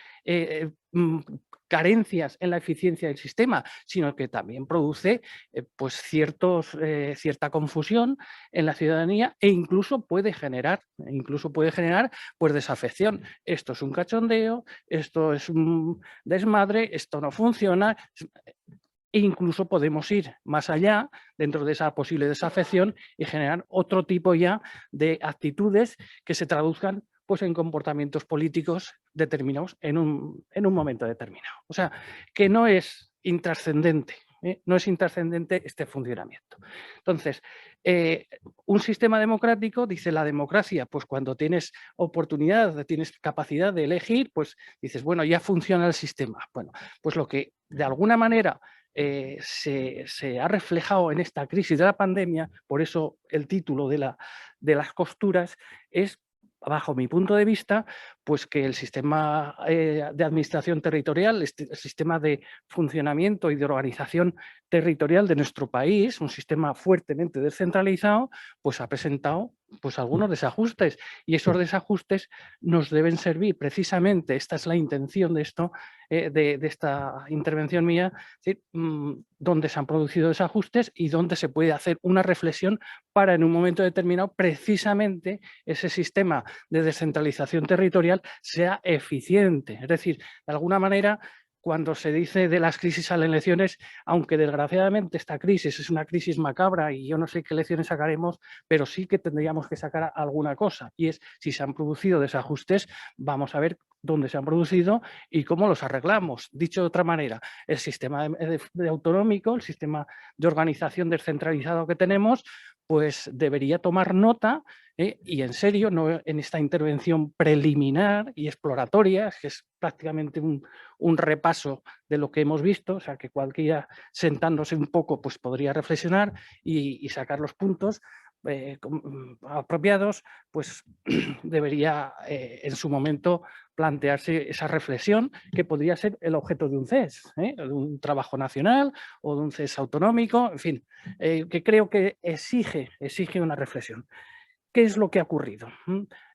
carencias en la eficiencia del sistema, sino que también produce pues cierta confusión en la ciudadanía e incluso puede generar pues desafección. Esto es un cachondeo, esto es un desmadre, esto no funciona. E incluso podemos ir más allá dentro de esa posible desafección y generar otro tipo ya de actitudes que se traduzcan pues, en comportamientos políticos determinados en un momento determinado. O sea, que no es intrascendente, no es intrascendente este funcionamiento. Entonces, un sistema democrático, dice la democracia, pues cuando tienes oportunidad, tienes capacidad de elegir, pues dices, bueno, ya funciona el sistema. Bueno, pues lo que de alguna manera se ha reflejado en esta crisis de la pandemia, por eso el título de las costuras es, bajo mi punto de vista, pues que el sistema de administración territorial, el sistema de funcionamiento y de organización territorial de nuestro país, un sistema fuertemente descentralizado, pues ha presentado pues algunos desajustes, y esos desajustes nos deben servir precisamente, esta es la intención de esto, de esta intervención mía, es decir, dónde se han producido desajustes y dónde se puede hacer una reflexión para en un momento determinado precisamente ese sistema de descentralización territorial sea eficiente. Es decir, de alguna manera, cuando se dice de las crisis salen lecciones, aunque desgraciadamente esta crisis es una crisis macabra y yo no sé qué lecciones sacaremos, pero sí que tendríamos que sacar alguna cosa, y es si se han producido desajustes, vamos a ver dónde se han producido y cómo los arreglamos. Dicho de otra manera, el sistema de autonómico, el sistema de organización descentralizado que tenemos, pues debería tomar nota y en serio, no en esta intervención preliminar y exploratoria, que es prácticamente un repaso de lo que hemos visto, o sea que cualquiera sentándose un poco pues podría reflexionar y sacar los puntos apropiados, pues debería en su momento plantearse esa reflexión que podría ser el objeto de un CES, de un trabajo nacional o de un CES autonómico, en fin, que creo que exige una reflexión. ¿Qué es lo que ha ocurrido?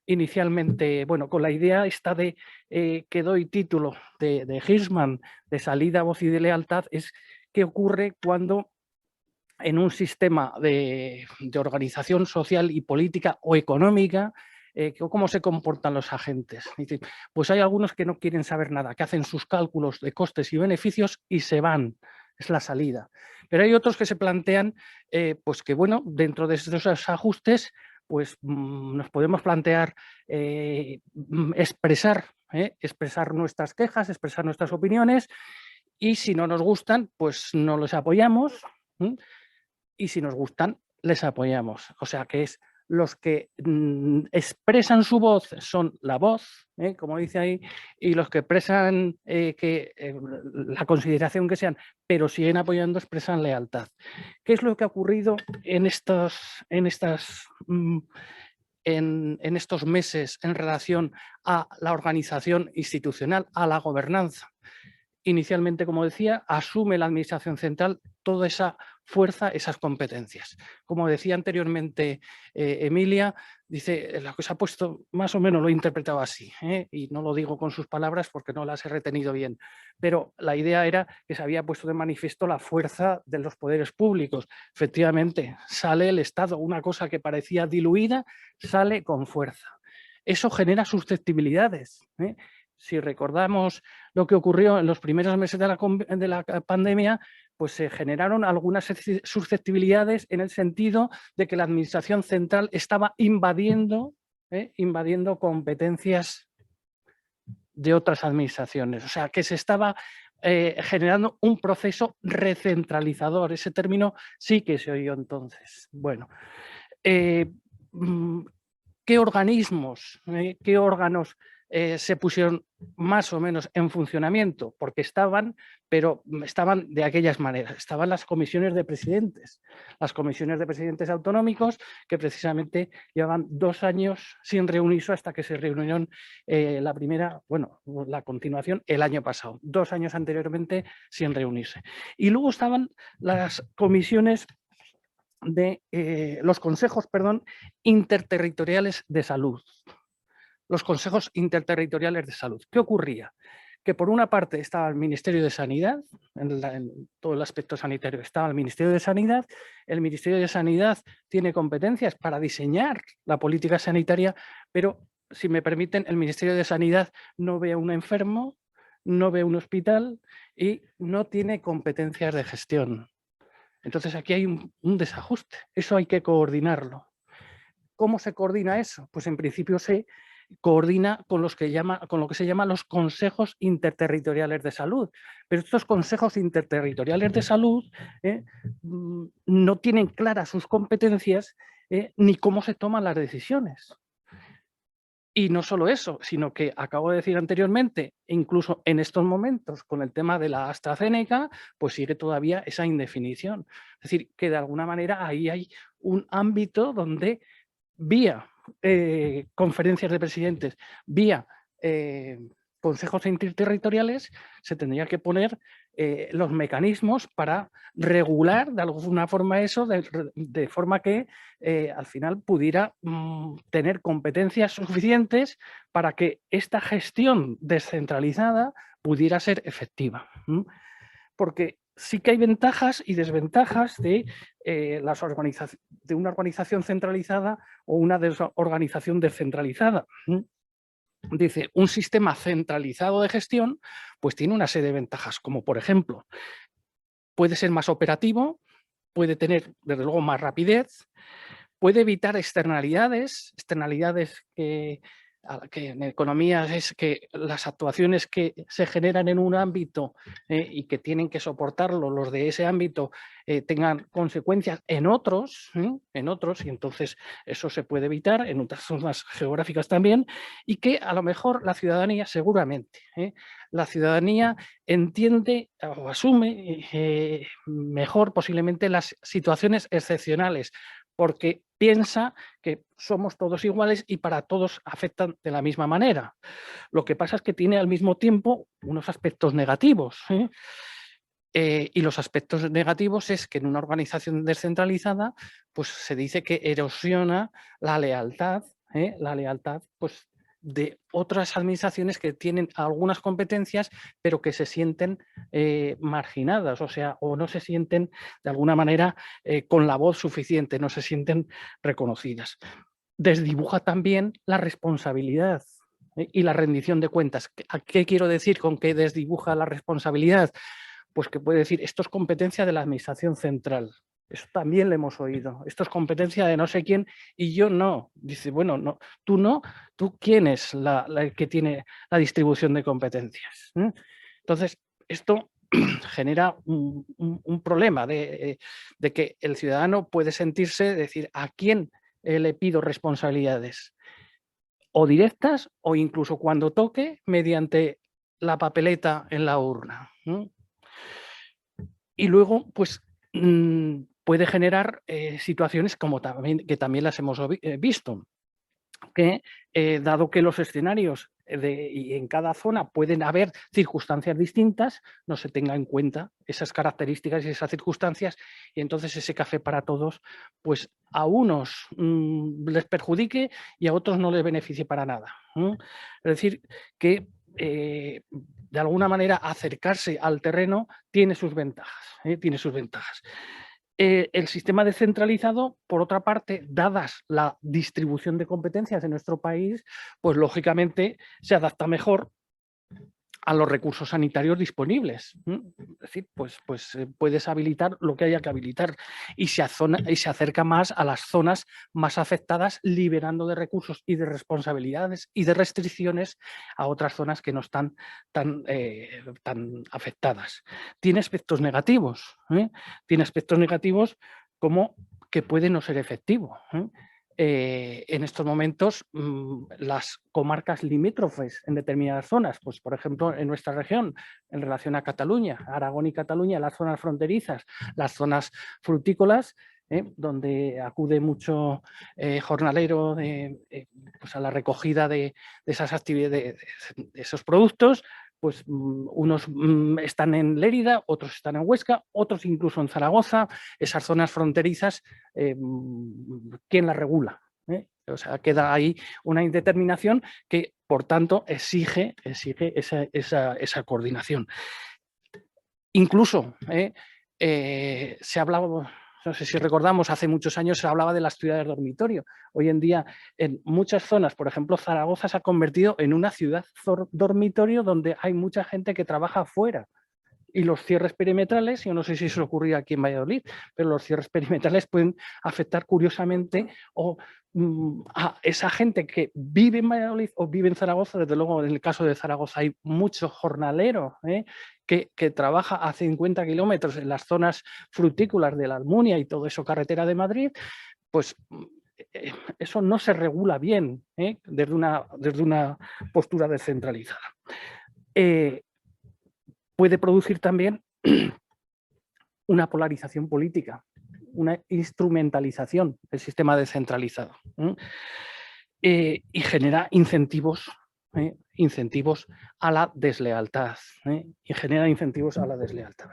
Inicialmente, bueno, con la idea esta de que doy título de Hirschman, de salida, voz y de lealtad, es qué ocurre cuando en un sistema de organización social y política o económica, cómo se comportan los agentes. Pues hay algunos que no quieren saber nada, que hacen sus cálculos de costes y beneficios y se van. Es la salida. Pero hay otros que se plantean pues que, bueno, dentro de esos ajustes, pues nos podemos plantear expresar nuestras quejas, expresar nuestras opiniones, y si no nos gustan, pues no los apoyamos, y si nos gustan, les apoyamos. O sea que es los que expresan su voz son la voz, como dice ahí, y los que expresan la consideración que sean, pero siguen apoyando, expresan lealtad. ¿Qué es lo que ha ocurrido en estos meses en relación a la organización institucional, a la gobernanza? Inicialmente, como decía, asume la Administración Central toda esa fuerza, esas competencias. Como decía anteriormente Emilia, dice, la que se ha puesto, más o menos lo he interpretado así, y no lo digo con sus palabras porque no las he retenido bien, pero la idea era que se había puesto de manifiesto la fuerza de los poderes públicos. Efectivamente, sale el Estado, una cosa que parecía diluida, sale con fuerza. Eso genera susceptibilidades. Si recordamos lo que ocurrió en los primeros meses de la pandemia, pues se generaron algunas susceptibilidades en el sentido de que la Administración Central estaba invadiendo competencias de otras administraciones. O sea, que se estaba generando un proceso recentralizador. Ese término sí que se oyó entonces. Bueno, ¿qué organismos, qué órganos se pusieron más o menos en funcionamiento, porque estaban, pero estaban de aquellas maneras. Estaban las comisiones de presidentes autonómicos, que precisamente llevaban 2 años sin reunirse hasta que se reunieron la primera, bueno, la continuación el año pasado, 2 años anteriormente sin reunirse. Y luego estaban las comisiones de los consejos, interterritoriales de salud. Los consejos interterritoriales de salud. ¿Qué ocurría? Que por una parte estaba el Ministerio de Sanidad, en todo el aspecto sanitario estaba el Ministerio de Sanidad. El Ministerio de Sanidad tiene competencias para diseñar la política sanitaria, pero, si me permiten, el Ministerio de Sanidad no ve a un enfermo, no ve un hospital y no tiene competencias de gestión. Entonces aquí hay un desajuste, eso hay que coordinarlo. ¿Cómo se coordina eso? Pues en principio se coordina con lo que se llama los consejos interterritoriales de salud. Pero estos consejos interterritoriales de salud no tienen claras sus competencias ni cómo se toman las decisiones. Y no solo eso, sino que acabo de decir anteriormente, incluso en estos momentos con el tema de la AstraZeneca, pues sigue todavía esa indefinición. Es decir, que de alguna manera ahí hay un ámbito donde vía conferencias de presidentes, vía consejos interterritoriales, se tendría que poner los mecanismos para regular de alguna forma eso, de forma que al final pudiera tener competencias suficientes para que esta gestión descentralizada pudiera ser efectiva. Porque sí que hay ventajas y desventajas de, de una organización centralizada o una organización descentralizada. Dice, un sistema centralizado de gestión pues tiene una serie de ventajas, como por ejemplo, puede ser más operativo, puede tener desde luego más rapidez, puede evitar externalidades que en economía es que las actuaciones que se generan en un ámbito y que tienen que soportarlo los de ese ámbito tengan consecuencias en otros, y entonces eso se puede evitar en otras zonas geográficas también, y que a lo mejor la ciudadanía seguramente, la ciudadanía entiende o asume mejor posiblemente las situaciones excepcionales, porque piensa que somos todos iguales y para todos afectan de la misma manera. Lo que pasa es que tiene al mismo tiempo unos aspectos negativos. Y los aspectos negativos es que en una organización descentralizada pues se dice que erosiona la lealtad pues, de otras administraciones que tienen algunas competencias pero que se sienten marginadas, o sea, o no se sienten de alguna manera con la voz suficiente, no se sienten reconocidas. Desdibuja también la responsabilidad y la rendición de cuentas. ¿Qué quiero decir con que desdibuja la responsabilidad? Pues que puede decir, esto es competencia de la administración central. Eso también lo hemos oído. Esto es competencia de no sé quién y yo no. Dice, bueno, no, ¿tú quién es el que tiene la distribución de competencias? Entonces, esto genera un problema de que el ciudadano puede sentirse, decir, ¿a quién le pido responsabilidades? O directas o incluso cuando toque mediante la papeleta en la urna. Y luego, pues, puede generar situaciones como que también las hemos visto, que dado que los escenarios y en cada zona pueden haber circunstancias distintas, no se tenga en cuenta esas características y esas circunstancias, y entonces ese café para todos, pues a unos les perjudique y a otros no les beneficie para nada. Es decir, que de alguna manera acercarse al terreno tiene sus ventajas. El sistema descentralizado, por otra parte, dadas la distribución de competencias en nuestro país, pues lógicamente se adapta mejor a los recursos sanitarios disponibles. Es decir, pues puedes habilitar lo que haya que habilitar y se acerca más a las zonas más afectadas, liberando de recursos y de responsabilidades y de restricciones a otras zonas que no están tan afectadas. Tiene aspectos negativos, como que puede no ser efectivo. en estos momentos las comarcas limítrofes en determinadas zonas, pues por ejemplo en nuestra región, en relación a Cataluña, Aragón y Cataluña, las zonas fronterizas, las zonas frutícolas, donde acude mucho jornalero pues a la recogida de esas actividades, de esos productos, pues unos están en Lérida, otros están en Huesca, otros incluso en Zaragoza. Esas zonas fronterizas, ¿quién las regula? O sea, queda ahí una indeterminación que, por tanto, exige esa coordinación. Incluso se hablaba, no sé si recordamos, hace muchos años se hablaba de las ciudades dormitorio. Hoy en día, en muchas zonas, por ejemplo, Zaragoza se ha convertido en una ciudad dormitorio donde hay mucha gente que trabaja afuera. Y los cierres perimetrales, yo no sé si eso ocurría aquí en Valladolid, pero los cierres perimetrales pueden afectar curiosamente a esa gente que vive en Valladolid o vive en Zaragoza. Desde luego, en el caso de Zaragoza hay muchos jornaleros que trabaja a 50 kilómetros en las zonas frutícolas de la Almunia y todo eso, carretera de Madrid, pues eso no se regula bien desde una postura descentralizada. Puede producir también una polarización política, una instrumentalización del sistema descentralizado y genera incentivos a la deslealtad. Y genera incentivos a la deslealtad.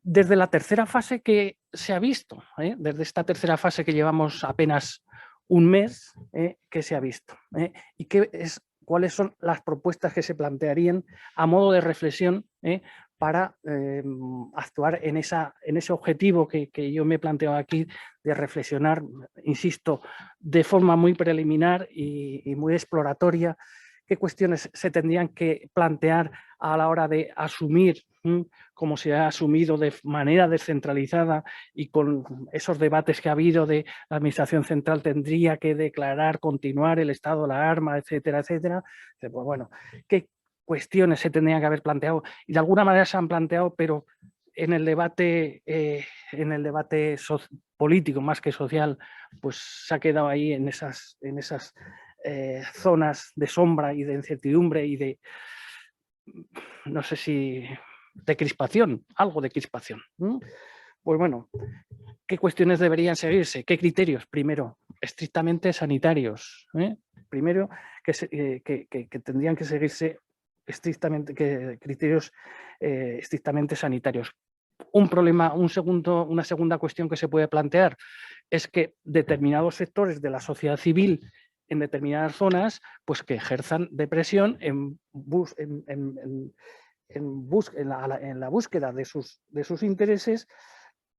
Desde la tercera fase que se ha visto, desde esta tercera fase que llevamos apenas un mes, que se ha visto y cuáles son las propuestas que se plantearían a modo de reflexión para actuar en ese objetivo que yo me he planteado aquí de reflexionar, insisto, de forma muy preliminar y muy exploratoria, qué cuestiones se tendrían que plantear a la hora de asumir, como se ha asumido de manera descentralizada y con esos debates que ha habido de la Administración Central tendría que declarar, continuar el estado de alarma, etcétera, etcétera. Pues bueno, ¿qué cuestiones se tendrían que haber planteado? Y de alguna manera se han planteado, pero en el debate político más que social, pues se ha quedado ahí en esas zonas de sombra y de incertidumbre y de, no sé si, de crispación, algo de crispación. Pues bueno, ¿qué cuestiones deberían seguirse? ¿Qué criterios? Primero, estrictamente sanitarios. Primero, que tendrían que seguirse estrictamente, criterios estrictamente sanitarios. Una segunda cuestión que se puede plantear es que determinados sectores de la sociedad civil en determinadas zonas, pues que ejerzan de presión en la búsqueda de sus intereses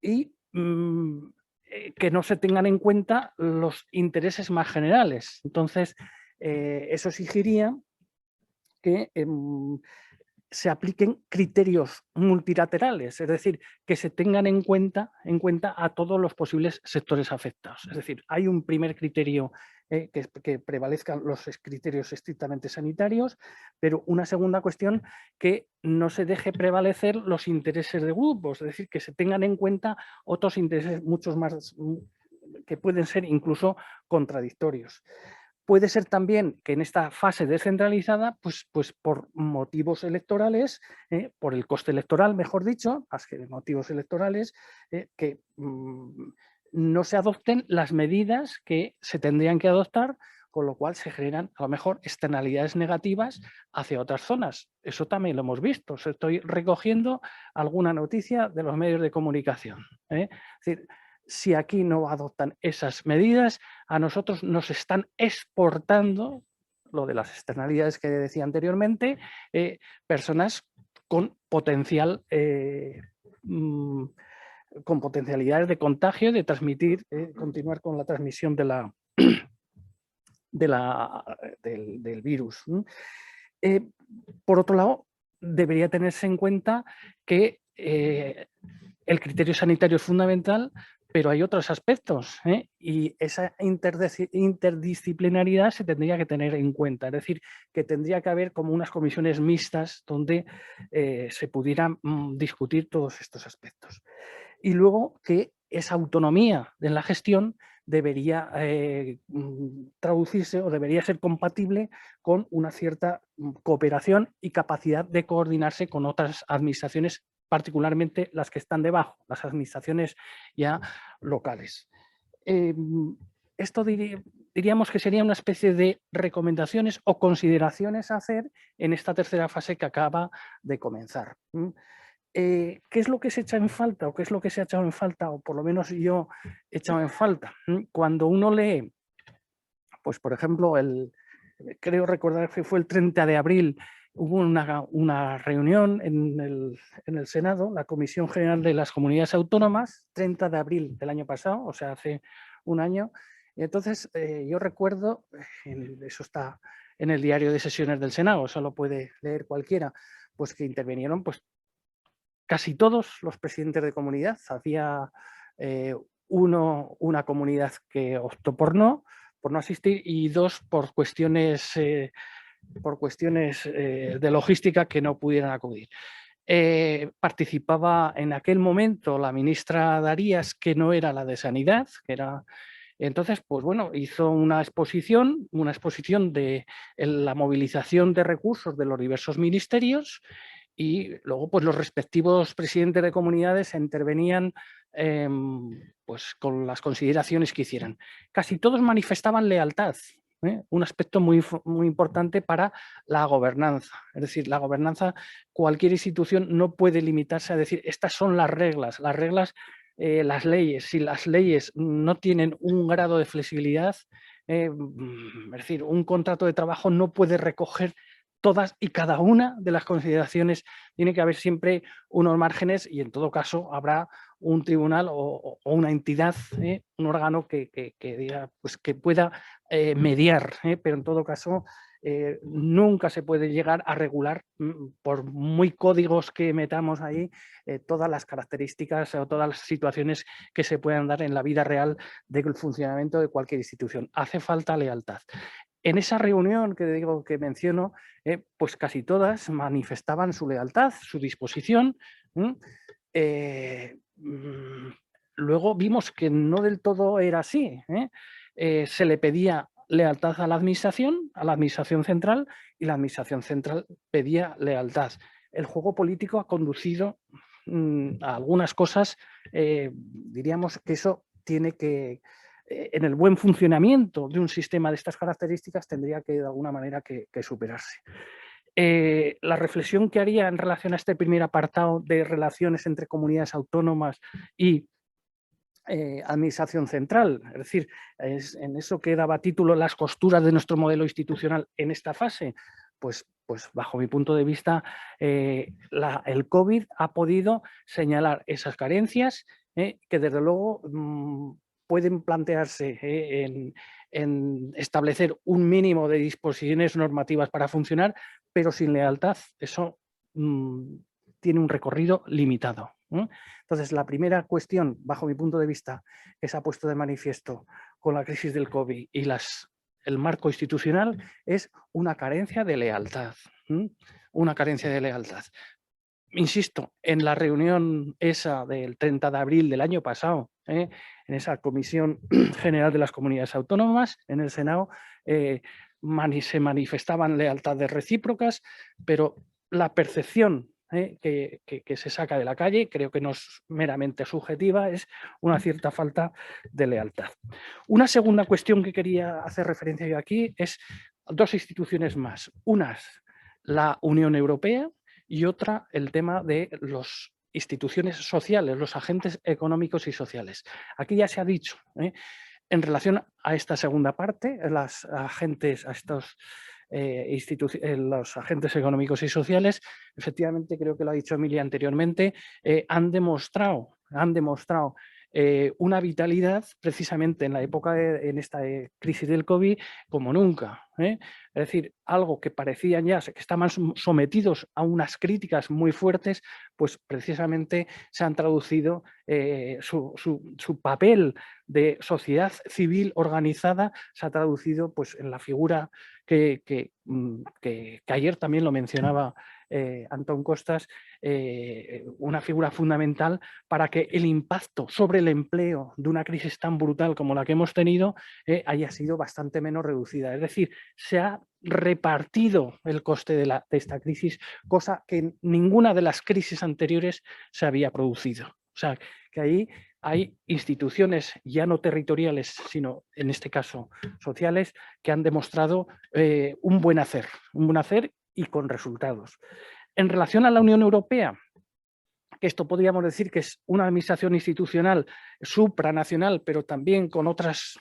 y que no se tengan en cuenta los intereses más generales. Entonces, eso exigiría que se apliquen criterios multilaterales, es decir, que se tengan en cuenta a todos los posibles sectores afectados. Es decir, hay un primer criterio que prevalezcan los criterios estrictamente sanitarios, pero una segunda cuestión que no se deje prevalecer los intereses de grupos, es decir, que se tengan en cuenta otros intereses muchos más que pueden ser incluso contradictorios. Puede ser también que en esta fase descentralizada, pues por motivos electorales, por el coste electoral, mejor dicho, más que de motivos electorales, que no se adopten las medidas que se tendrían que adoptar, con lo cual se generan a lo mejor externalidades negativas hacia otras zonas. Eso también lo hemos visto. Estoy recogiendo alguna noticia de los medios de comunicación. Es decir, si aquí no adoptan esas medidas, a nosotros nos están exportando, lo de las externalidades que decía anteriormente, personas con potencial, con potencialidades de contagio, de transmitir, continuar con la transmisión del virus. Por otro lado, debería tenerse en cuenta que el criterio sanitario es fundamental, pero hay otros aspectos y esa interdisciplinaridad se tendría que tener en cuenta. Es decir, que tendría que haber como unas comisiones mixtas donde se pudieran discutir todos estos aspectos. Y luego que esa autonomía en la gestión debería traducirse o debería ser compatible con una cierta cooperación y capacidad de coordinarse con otras administraciones, particularmente las que están debajo, las administraciones ya locales. Esto diríamos que sería una especie de recomendaciones o consideraciones a hacer en esta tercera fase que acaba de comenzar. ¿Qué es lo que se echa en falta o qué es lo que se ha echado en falta, o por lo menos yo he echado en falta? Cuando uno lee, pues por ejemplo, creo recordar que fue el 30 de abril, hubo una reunión en el Senado, la Comisión General de las Comunidades Autónomas, 30 de abril del año pasado, o sea, hace un año. Y entonces yo recuerdo, eso está en el diario de sesiones del Senado, eso lo puede leer cualquiera, pues que intervinieron pues casi todos los presidentes de comunidad. Había una comunidad que optó por no asistir y dos por cuestiones de logística que no pudieran acudir. Participaba en aquel momento la ministra Darías, que no era la de Sanidad, que era... Entonces, pues bueno, hizo una exposición de la movilización de recursos de los diversos ministerios, y luego pues los respectivos presidentes de comunidades intervenían pues con las consideraciones que hicieran. Casi todos manifestaban lealtad, un aspecto muy importante para la gobernanza. Es decir, la gobernanza, cualquier institución no puede limitarse a decir estas son las reglas, las leyes. Si las leyes no tienen un grado de flexibilidad, es decir, un contrato de trabajo no puede recoger todas y cada una de las consideraciones. Tiene que haber siempre unos márgenes, y en todo caso habrá un tribunal o una entidad, un órgano que diga, pues, que pueda mediar, pero en todo caso nunca se puede llegar a regular, por muy códigos que metamos ahí, todas las características o todas las situaciones que se puedan dar en la vida real del funcionamiento de cualquier institución. Hace falta lealtad. En esa reunión que digo que menciono, pues casi todas manifestaban su lealtad, su disposición. Luego vimos que no del todo era así. Se le pedía lealtad a la administración central, y la administración central pedía lealtad. El juego político ha conducido a algunas cosas, diríamos que eso tiene que... en el buen funcionamiento de un sistema de estas características tendría que de alguna manera que superarse. La reflexión que haría en relación a este primer apartado de relaciones entre comunidades autónomas y administración central, es decir, en eso que daba título las costuras de nuestro modelo institucional en esta fase, pues bajo mi punto de vista el COVID ha podido señalar esas carencias que desde luego pueden plantearse en establecer un mínimo de disposiciones normativas para funcionar, pero sin lealtad eso tiene un recorrido limitado. Entonces, la primera cuestión, bajo mi punto de vista, que se ha puesto de manifiesto con la crisis del COVID y el marco institucional, es una carencia de lealtad. Una carencia de lealtad. Insisto, en la reunión esa del 30 de abril del año pasado, en esa Comisión General de las Comunidades Autónomas, en el Senado, se manifestaban lealtades recíprocas, pero la percepción que se saca de la calle, creo que no es meramente subjetiva, es una cierta falta de lealtad. Una segunda cuestión que quería hacer referencia yo aquí es dos instituciones más. Una, la Unión Europea, y otra, el tema de las instituciones sociales, los agentes económicos y sociales. Aquí ya se ha dicho, en relación a esta segunda parte, los agentes económicos y sociales, efectivamente, creo que lo ha dicho Emilia anteriormente, han demostrado una vitalidad precisamente en la época en esta crisis del COVID como nunca. Es decir, algo que parecían ya que estaban sometidos a unas críticas muy fuertes, pues precisamente se han traducido su papel de sociedad civil organizada, se ha traducido pues en la figura que ayer también lo mencionaba Antón Costas, una figura fundamental para que el impacto sobre el empleo de una crisis tan brutal como la que hemos tenido haya sido bastante menos reducida. Es decir, se ha repartido el coste de esta crisis, cosa que en ninguna de las crisis anteriores se había producido. O sea, que ahí hay instituciones ya no territoriales, sino en este caso sociales, que han demostrado un buen hacer y con resultados. En relación a la Unión Europea, que esto podríamos decir que es una administración institucional supranacional, pero también con otras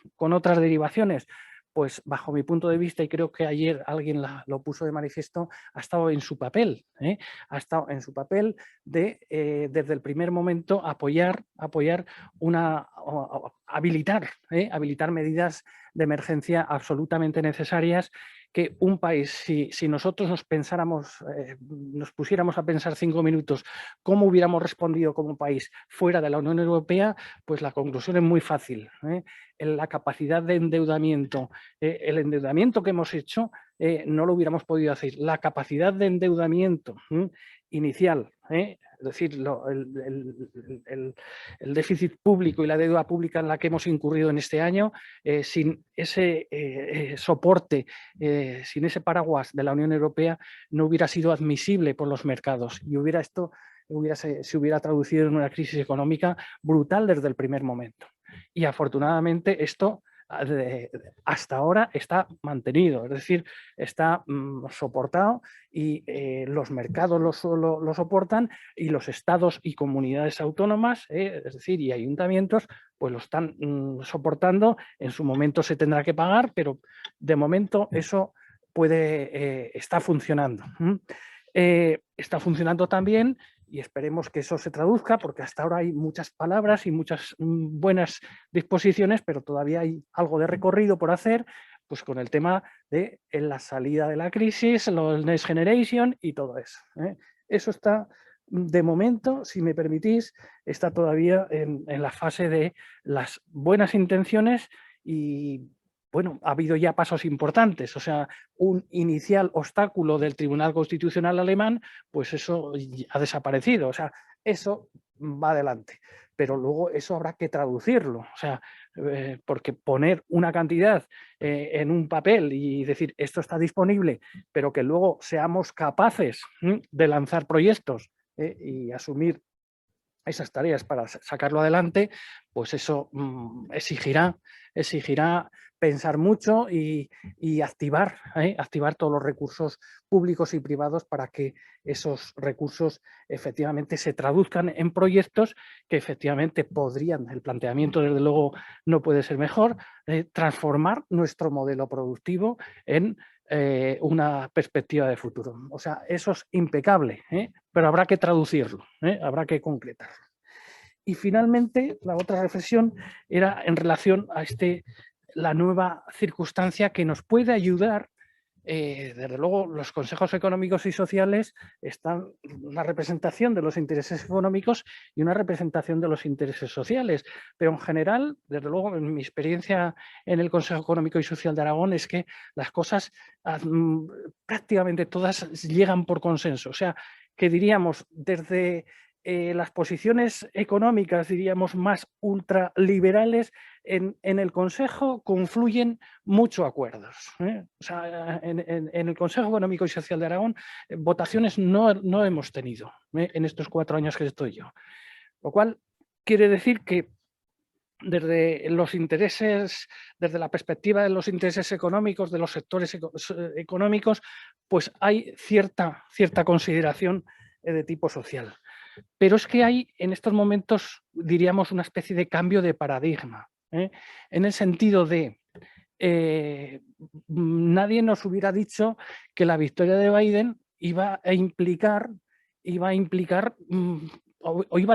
derivaciones, pues bajo mi punto de vista, y creo que ayer alguien lo puso de manifiesto, ha estado en su papel, ha estado en su papel de, desde el primer momento, habilitar medidas de emergencia absolutamente necesarias, que un país, si nosotros nos pusiéramos a pensar 5 minutos cómo hubiéramos respondido como país fuera de la Unión Europea, pues la conclusión es muy fácil. La capacidad de endeudamiento, el endeudamiento que hemos hecho, no lo hubiéramos podido hacer. La capacidad de endeudamiento inicial, es decir, el déficit público y la deuda pública en la que hemos incurrido en este año, sin ese soporte, sin ese paraguas de la Unión Europea, no hubiera sido admisible por los mercados y se hubiera traducido en una crisis económica brutal desde el primer momento. Y afortunadamente esto hasta ahora está mantenido, es decir, está soportado y los mercados lo soportan y los estados y comunidades autónomas, es decir, y ayuntamientos, pues lo están soportando. En su momento se tendrá que pagar, pero de momento eso está funcionando. Está funcionando también. Y esperemos que eso se traduzca, porque hasta ahora hay muchas palabras y muchas buenas disposiciones, pero todavía hay algo de recorrido por hacer, pues con el tema de la salida de la crisis, el Next Generation y todo eso. Eso está, de momento, si me permitís, está todavía en la fase de las buenas intenciones y bueno, ha habido ya pasos importantes, o sea, un inicial obstáculo del Tribunal Constitucional alemán, pues eso ha desaparecido, o sea, eso va adelante, pero luego eso habrá que traducirlo, o sea, porque poner una cantidad en un papel y decir esto está disponible, pero que luego seamos capaces de lanzar proyectos y asumir esas tareas para sacarlo adelante, pues eso exigirá pensar mucho y activar todos los recursos públicos y privados para que esos recursos efectivamente se traduzcan en proyectos que efectivamente podrían, el planteamiento desde luego no puede ser mejor, transformar nuestro modelo productivo en una perspectiva de futuro. O sea, eso es impecable, pero habrá que traducirlo, habrá que concretarlo. Y finalmente, la otra reflexión era en relación a la nueva circunstancia que nos puede ayudar. Desde luego, los consejos económicos y sociales están una representación de los intereses económicos y una representación de los intereses sociales. Pero en general, desde luego, en mi experiencia en el Consejo Económico y Social de Aragón es que las cosas prácticamente todas llegan por consenso. O sea, que diríamos desde las posiciones económicas, diríamos, más ultraliberales, en el Consejo confluyen muchos acuerdos. O sea, en el Consejo Económico y Social de Aragón votaciones no hemos tenido en estos 4 años que estoy yo. Lo cual quiere decir que desde los intereses, desde la perspectiva de los intereses económicos, de los sectores económicos, pues hay cierta consideración de tipo social. Pero es que hay en estos momentos, diríamos, una especie de cambio de paradigma, en el sentido de nadie nos hubiera dicho que la victoria de Biden iba a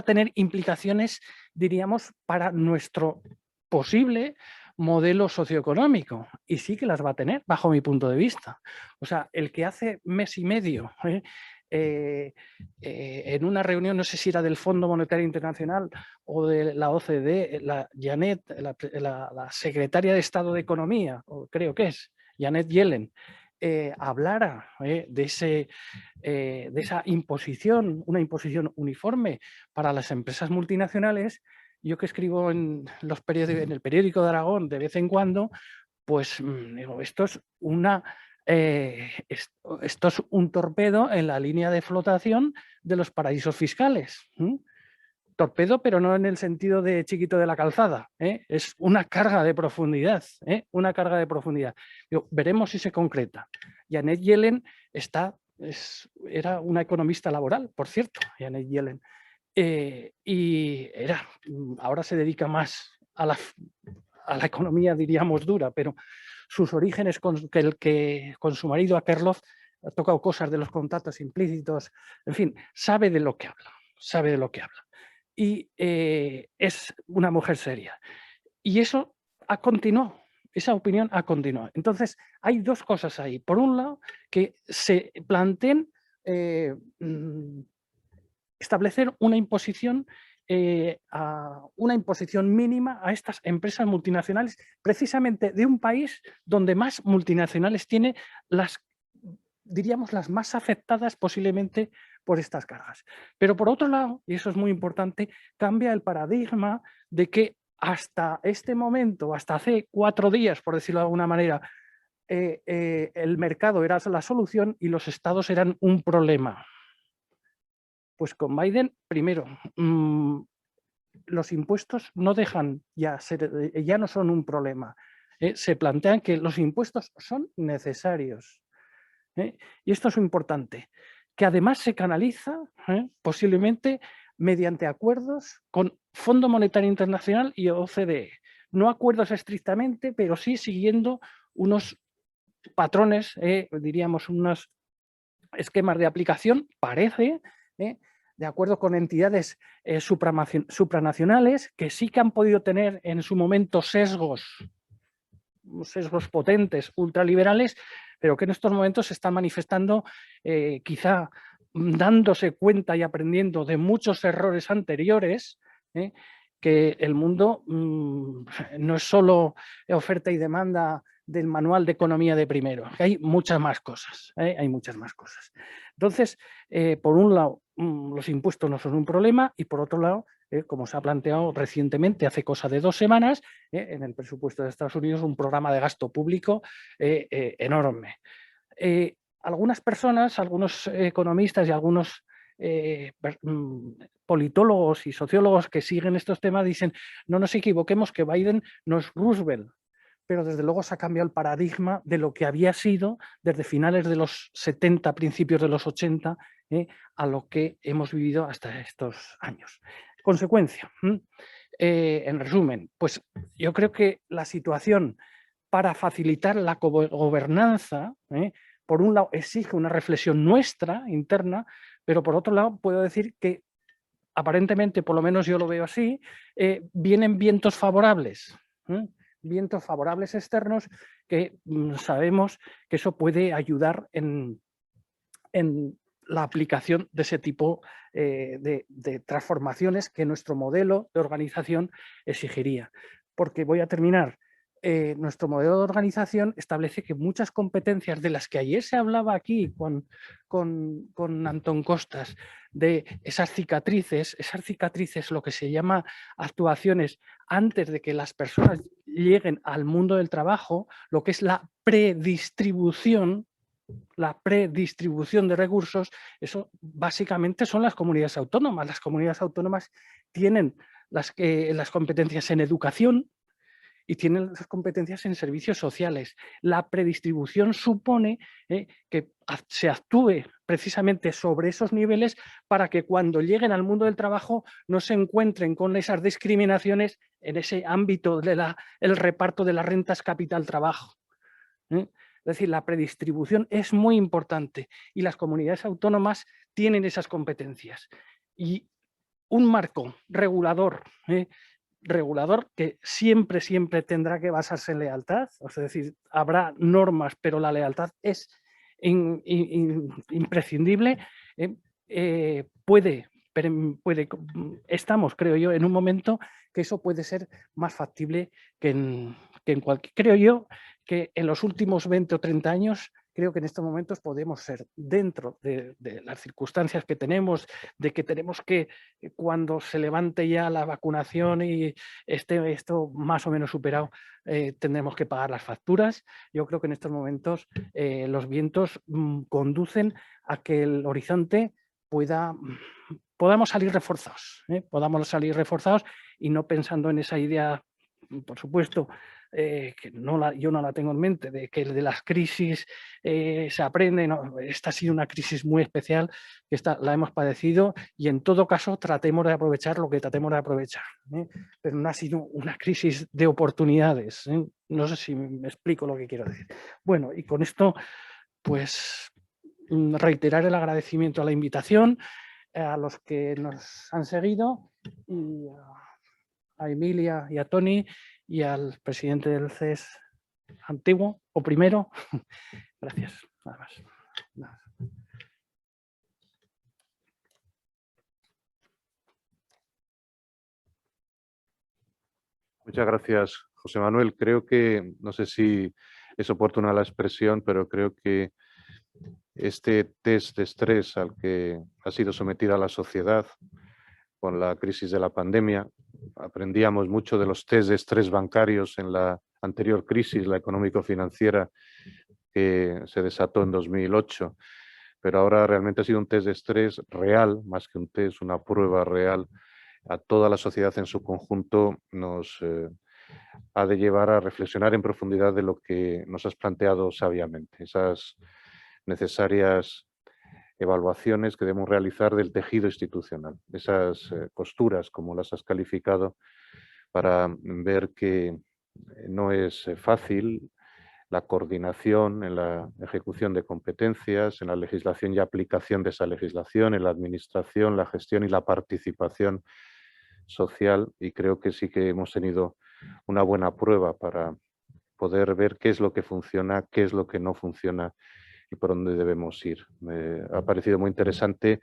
tener implicaciones, diríamos, para nuestro posible modelo socioeconómico, y sí que las va a tener, bajo mi punto de vista. O sea, el que hace mes y medio en una reunión, no sé si era del Fondo Monetario Internacional o de la OCDE, la Janet, la secretaria de Estado de Economía, o creo que es, Janet Yellen, hablara de esa imposición, una imposición uniforme para las empresas multinacionales, yo que escribo en el periódico de Aragón de vez en cuando, pues digo, esto es un torpedo en la línea de flotación de los paraísos fiscales. Torpedo, pero no en el sentido de chiquito de la calzada, es una carga de profundidad, una carga de profundidad. Digo, veremos si se concreta. Janet Yellen era una economista laboral, por cierto, Janet Yellen, y ahora se dedica más a la economía, diríamos, dura, pero sus orígenes con su marido Akerlof ha tocado cosas de los contratos implícitos, en fin, sabe de lo que habla. Y es una mujer seria. Y eso ha continuado, esa opinión ha continuado. Entonces, hay dos cosas ahí. Por un lado, que se planteen establecer una imposición mínima a estas empresas multinacionales, precisamente de un país donde más multinacionales tiene diríamos, las más afectadas posiblemente por estas cargas. Pero por otro lado, y eso es muy importante, cambia el paradigma de que hasta este momento, hasta hace 4 días, por decirlo de alguna manera, el mercado era la solución y los estados eran un problema. Pues con Biden, primero, los impuestos no dejan ya no son un problema. Se plantean que los impuestos son necesarios. Y esto es importante, que además se canaliza posiblemente mediante acuerdos con Fondo Monetario Internacional y OCDE. No acuerdos estrictamente, pero sí siguiendo unos patrones, diríamos unos esquemas de aplicación, parece, de acuerdo con entidades supranacionales que sí que han podido tener en su momento sesgos potentes, ultraliberales, pero que en estos momentos se están manifestando quizá dándose cuenta y aprendiendo de muchos errores anteriores, que el mundo no es solo oferta y demanda del manual de economía de primero, que hay muchas más cosas, hay muchas más cosas. Entonces, por un lado, los impuestos no son un problema y por otro lado, como se ha planteado recientemente, hace cosa de 2 semanas, en el presupuesto de Estados Unidos, un programa de gasto público enorme. Algunas personas, algunos economistas y algunos politólogos y sociólogos que siguen estos temas dicen, no nos equivoquemos, que Biden no es Roosevelt, pero desde luego se ha cambiado el paradigma de lo que había sido desde finales de los 70, principios de los 80, a lo que hemos vivido hasta estos años. Consecuencia, en resumen, pues yo creo que la situación para facilitar la gobernanza, por un lado exige una reflexión nuestra, interna, pero por otro lado puedo decir que aparentemente, por lo menos yo lo veo así, vienen vientos favorables externos que sabemos que eso puede ayudar en la aplicación de ese tipo de transformaciones que nuestro modelo de organización exigiría. Porque voy a terminar. Nuestro modelo de organización establece que muchas competencias de las que ayer se hablaba aquí con Antón Costas, de esas cicatrices, lo que se llama actuaciones antes de que las personas lleguen al mundo del trabajo, lo que es la predistribución de recursos, eso básicamente son las comunidades autónomas. Las comunidades autónomas tienen las competencias en educación y tienen las competencias en servicios sociales. La predistribución supone que se actúe precisamente sobre esos niveles para que cuando lleguen al mundo del trabajo no se encuentren con esas discriminaciones en ese ámbito del reparto de las rentas capital-trabajo. Es decir, la predistribución es muy importante y las comunidades autónomas tienen esas competencias. Y un marco regulador que siempre tendrá que basarse en lealtad, es decir, habrá normas, pero la lealtad es imprescindible, estamos, creo yo, en un momento que eso puede ser más factible que en cualquier... Creo yo que en los últimos 20 o 30 años creo que en estos momentos podemos ser, dentro de las circunstancias que tenemos, de que tenemos que, cuando se levante ya la vacunación y esté esto más o menos superado, tendremos que pagar las facturas. Yo creo que en estos momentos los vientos conducen a que el horizonte podamos salir reforzados, y no pensando en esa idea, por supuesto, que yo no la tengo en mente, de que de las crisis se aprende. No, esta ha sido una crisis muy especial, que la hemos padecido, y en todo caso tratemos de aprovechar lo que tratemos de aprovechar, pero no ha sido una crisis de oportunidades. No sé si me explico lo que quiero decir. Bueno, y con esto, pues reiterar el agradecimiento a la invitación, a los que nos han seguido, y a Emilia y a Toni y al presidente del CES antiguo o primero. Gracias, nada más. Nada. Muchas gracias, José Manuel. Creo que, no sé si es oportuna la expresión, pero creo que este test de estrés al que ha sido sometida la sociedad con la crisis de la pandemia, aprendíamos mucho de los test de estrés bancarios en la anterior crisis, la económico-financiera, que se desató en 2008, pero ahora realmente ha sido un test de estrés real, más que un test, una prueba real. A toda la sociedad en su conjunto nos ha de llevar a reflexionar en profundidad de lo que nos has planteado sabiamente, esas necesarias evaluaciones que debemos realizar del tejido institucional, esas costuras, como las has calificado, para ver que no es fácil la coordinación en la ejecución de competencias, en la legislación y aplicación de esa legislación, en la administración, la gestión y la participación social, y creo que sí que hemos tenido una buena prueba para poder ver qué es lo que funciona, qué es lo que no funciona y por dónde debemos ir. Me ha parecido muy interesante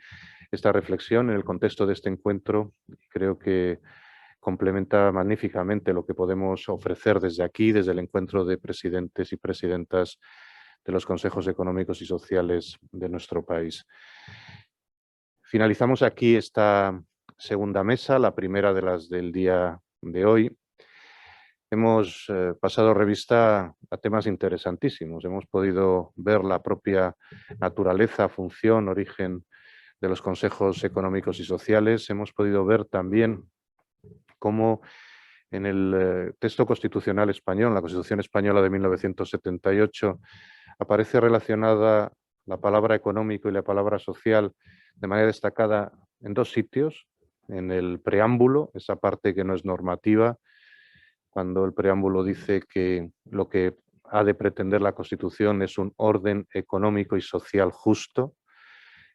esta reflexión en el contexto de este encuentro. Creo que complementa magníficamente lo que podemos ofrecer desde aquí, desde el encuentro de presidentes y presidentas de los consejos económicos y sociales de nuestro país. Finalizamos aquí esta segunda mesa, la primera de las del día de hoy. Hemos pasado revista a temas interesantísimos. Hemos podido ver la propia naturaleza, función, origen de los consejos económicos y sociales. Hemos podido ver también cómo en el texto constitucional español, la Constitución española de 1978, aparece relacionada la palabra económico y la palabra social de manera destacada en dos sitios. En el preámbulo, esa parte que no es normativa, cuando el preámbulo dice que lo que ha de pretender la Constitución es un orden económico y social justo.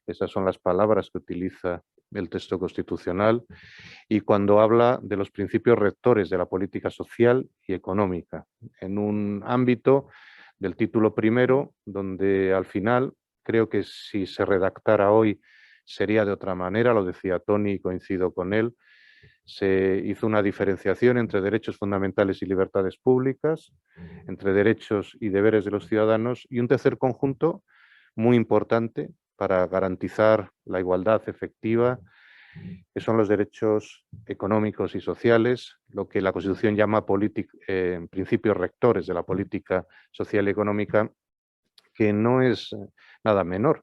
Esas son las palabras que utiliza el texto constitucional. Y cuando habla de los principios rectores de la política social y económica, en un ámbito del título primero, donde al final creo que si se redactara hoy sería de otra manera, lo decía Toni y coincido con él. Se hizo una diferenciación entre derechos fundamentales y libertades públicas, entre derechos y deberes de los ciudadanos, y un tercer conjunto muy importante para garantizar la igualdad efectiva, que son los derechos económicos y sociales, lo que la Constitución llama principios rectores de la política social y económica, que no es nada menor.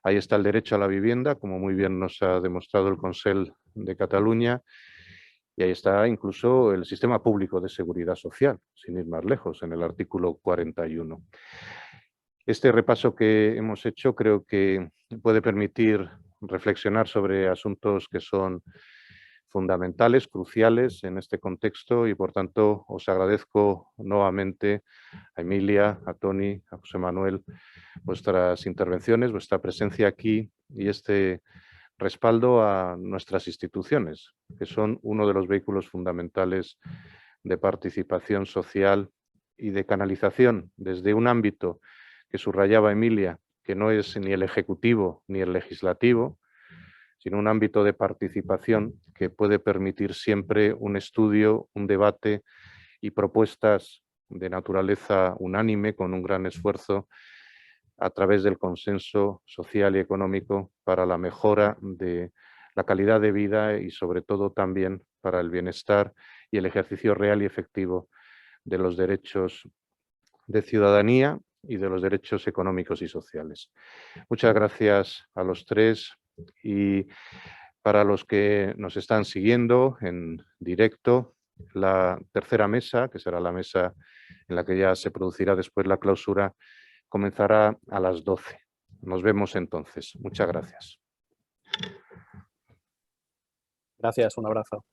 Ahí está el derecho a la vivienda, como muy bien nos ha demostrado el Consell de Cataluña, y ahí está incluso el sistema público de seguridad social, sin ir más lejos, en el artículo 41. Este repaso que hemos hecho creo que puede permitir reflexionar sobre asuntos que son fundamentales, cruciales en este contexto, y por tanto os agradezco nuevamente a Emilia, a Toni, a José Manuel, vuestras intervenciones, vuestra presencia aquí y este respaldo a nuestras instituciones, que son uno de los vehículos fundamentales de participación social y de canalización desde un ámbito que subrayaba Emilia, que no es ni el ejecutivo ni el legislativo, sino un ámbito de participación que puede permitir siempre un estudio, un debate y propuestas de naturaleza unánime, con un gran esfuerzo a través del consenso social y económico para la mejora de la calidad de vida y sobre todo también para el bienestar y el ejercicio real y efectivo de los derechos de ciudadanía y de los derechos económicos y sociales. Muchas gracias a los tres y para los que nos están siguiendo en directo, la tercera mesa, que será la mesa en la que ya se producirá después la clausura, comenzará a las 12. Nos vemos entonces. Muchas gracias. Gracias, un abrazo.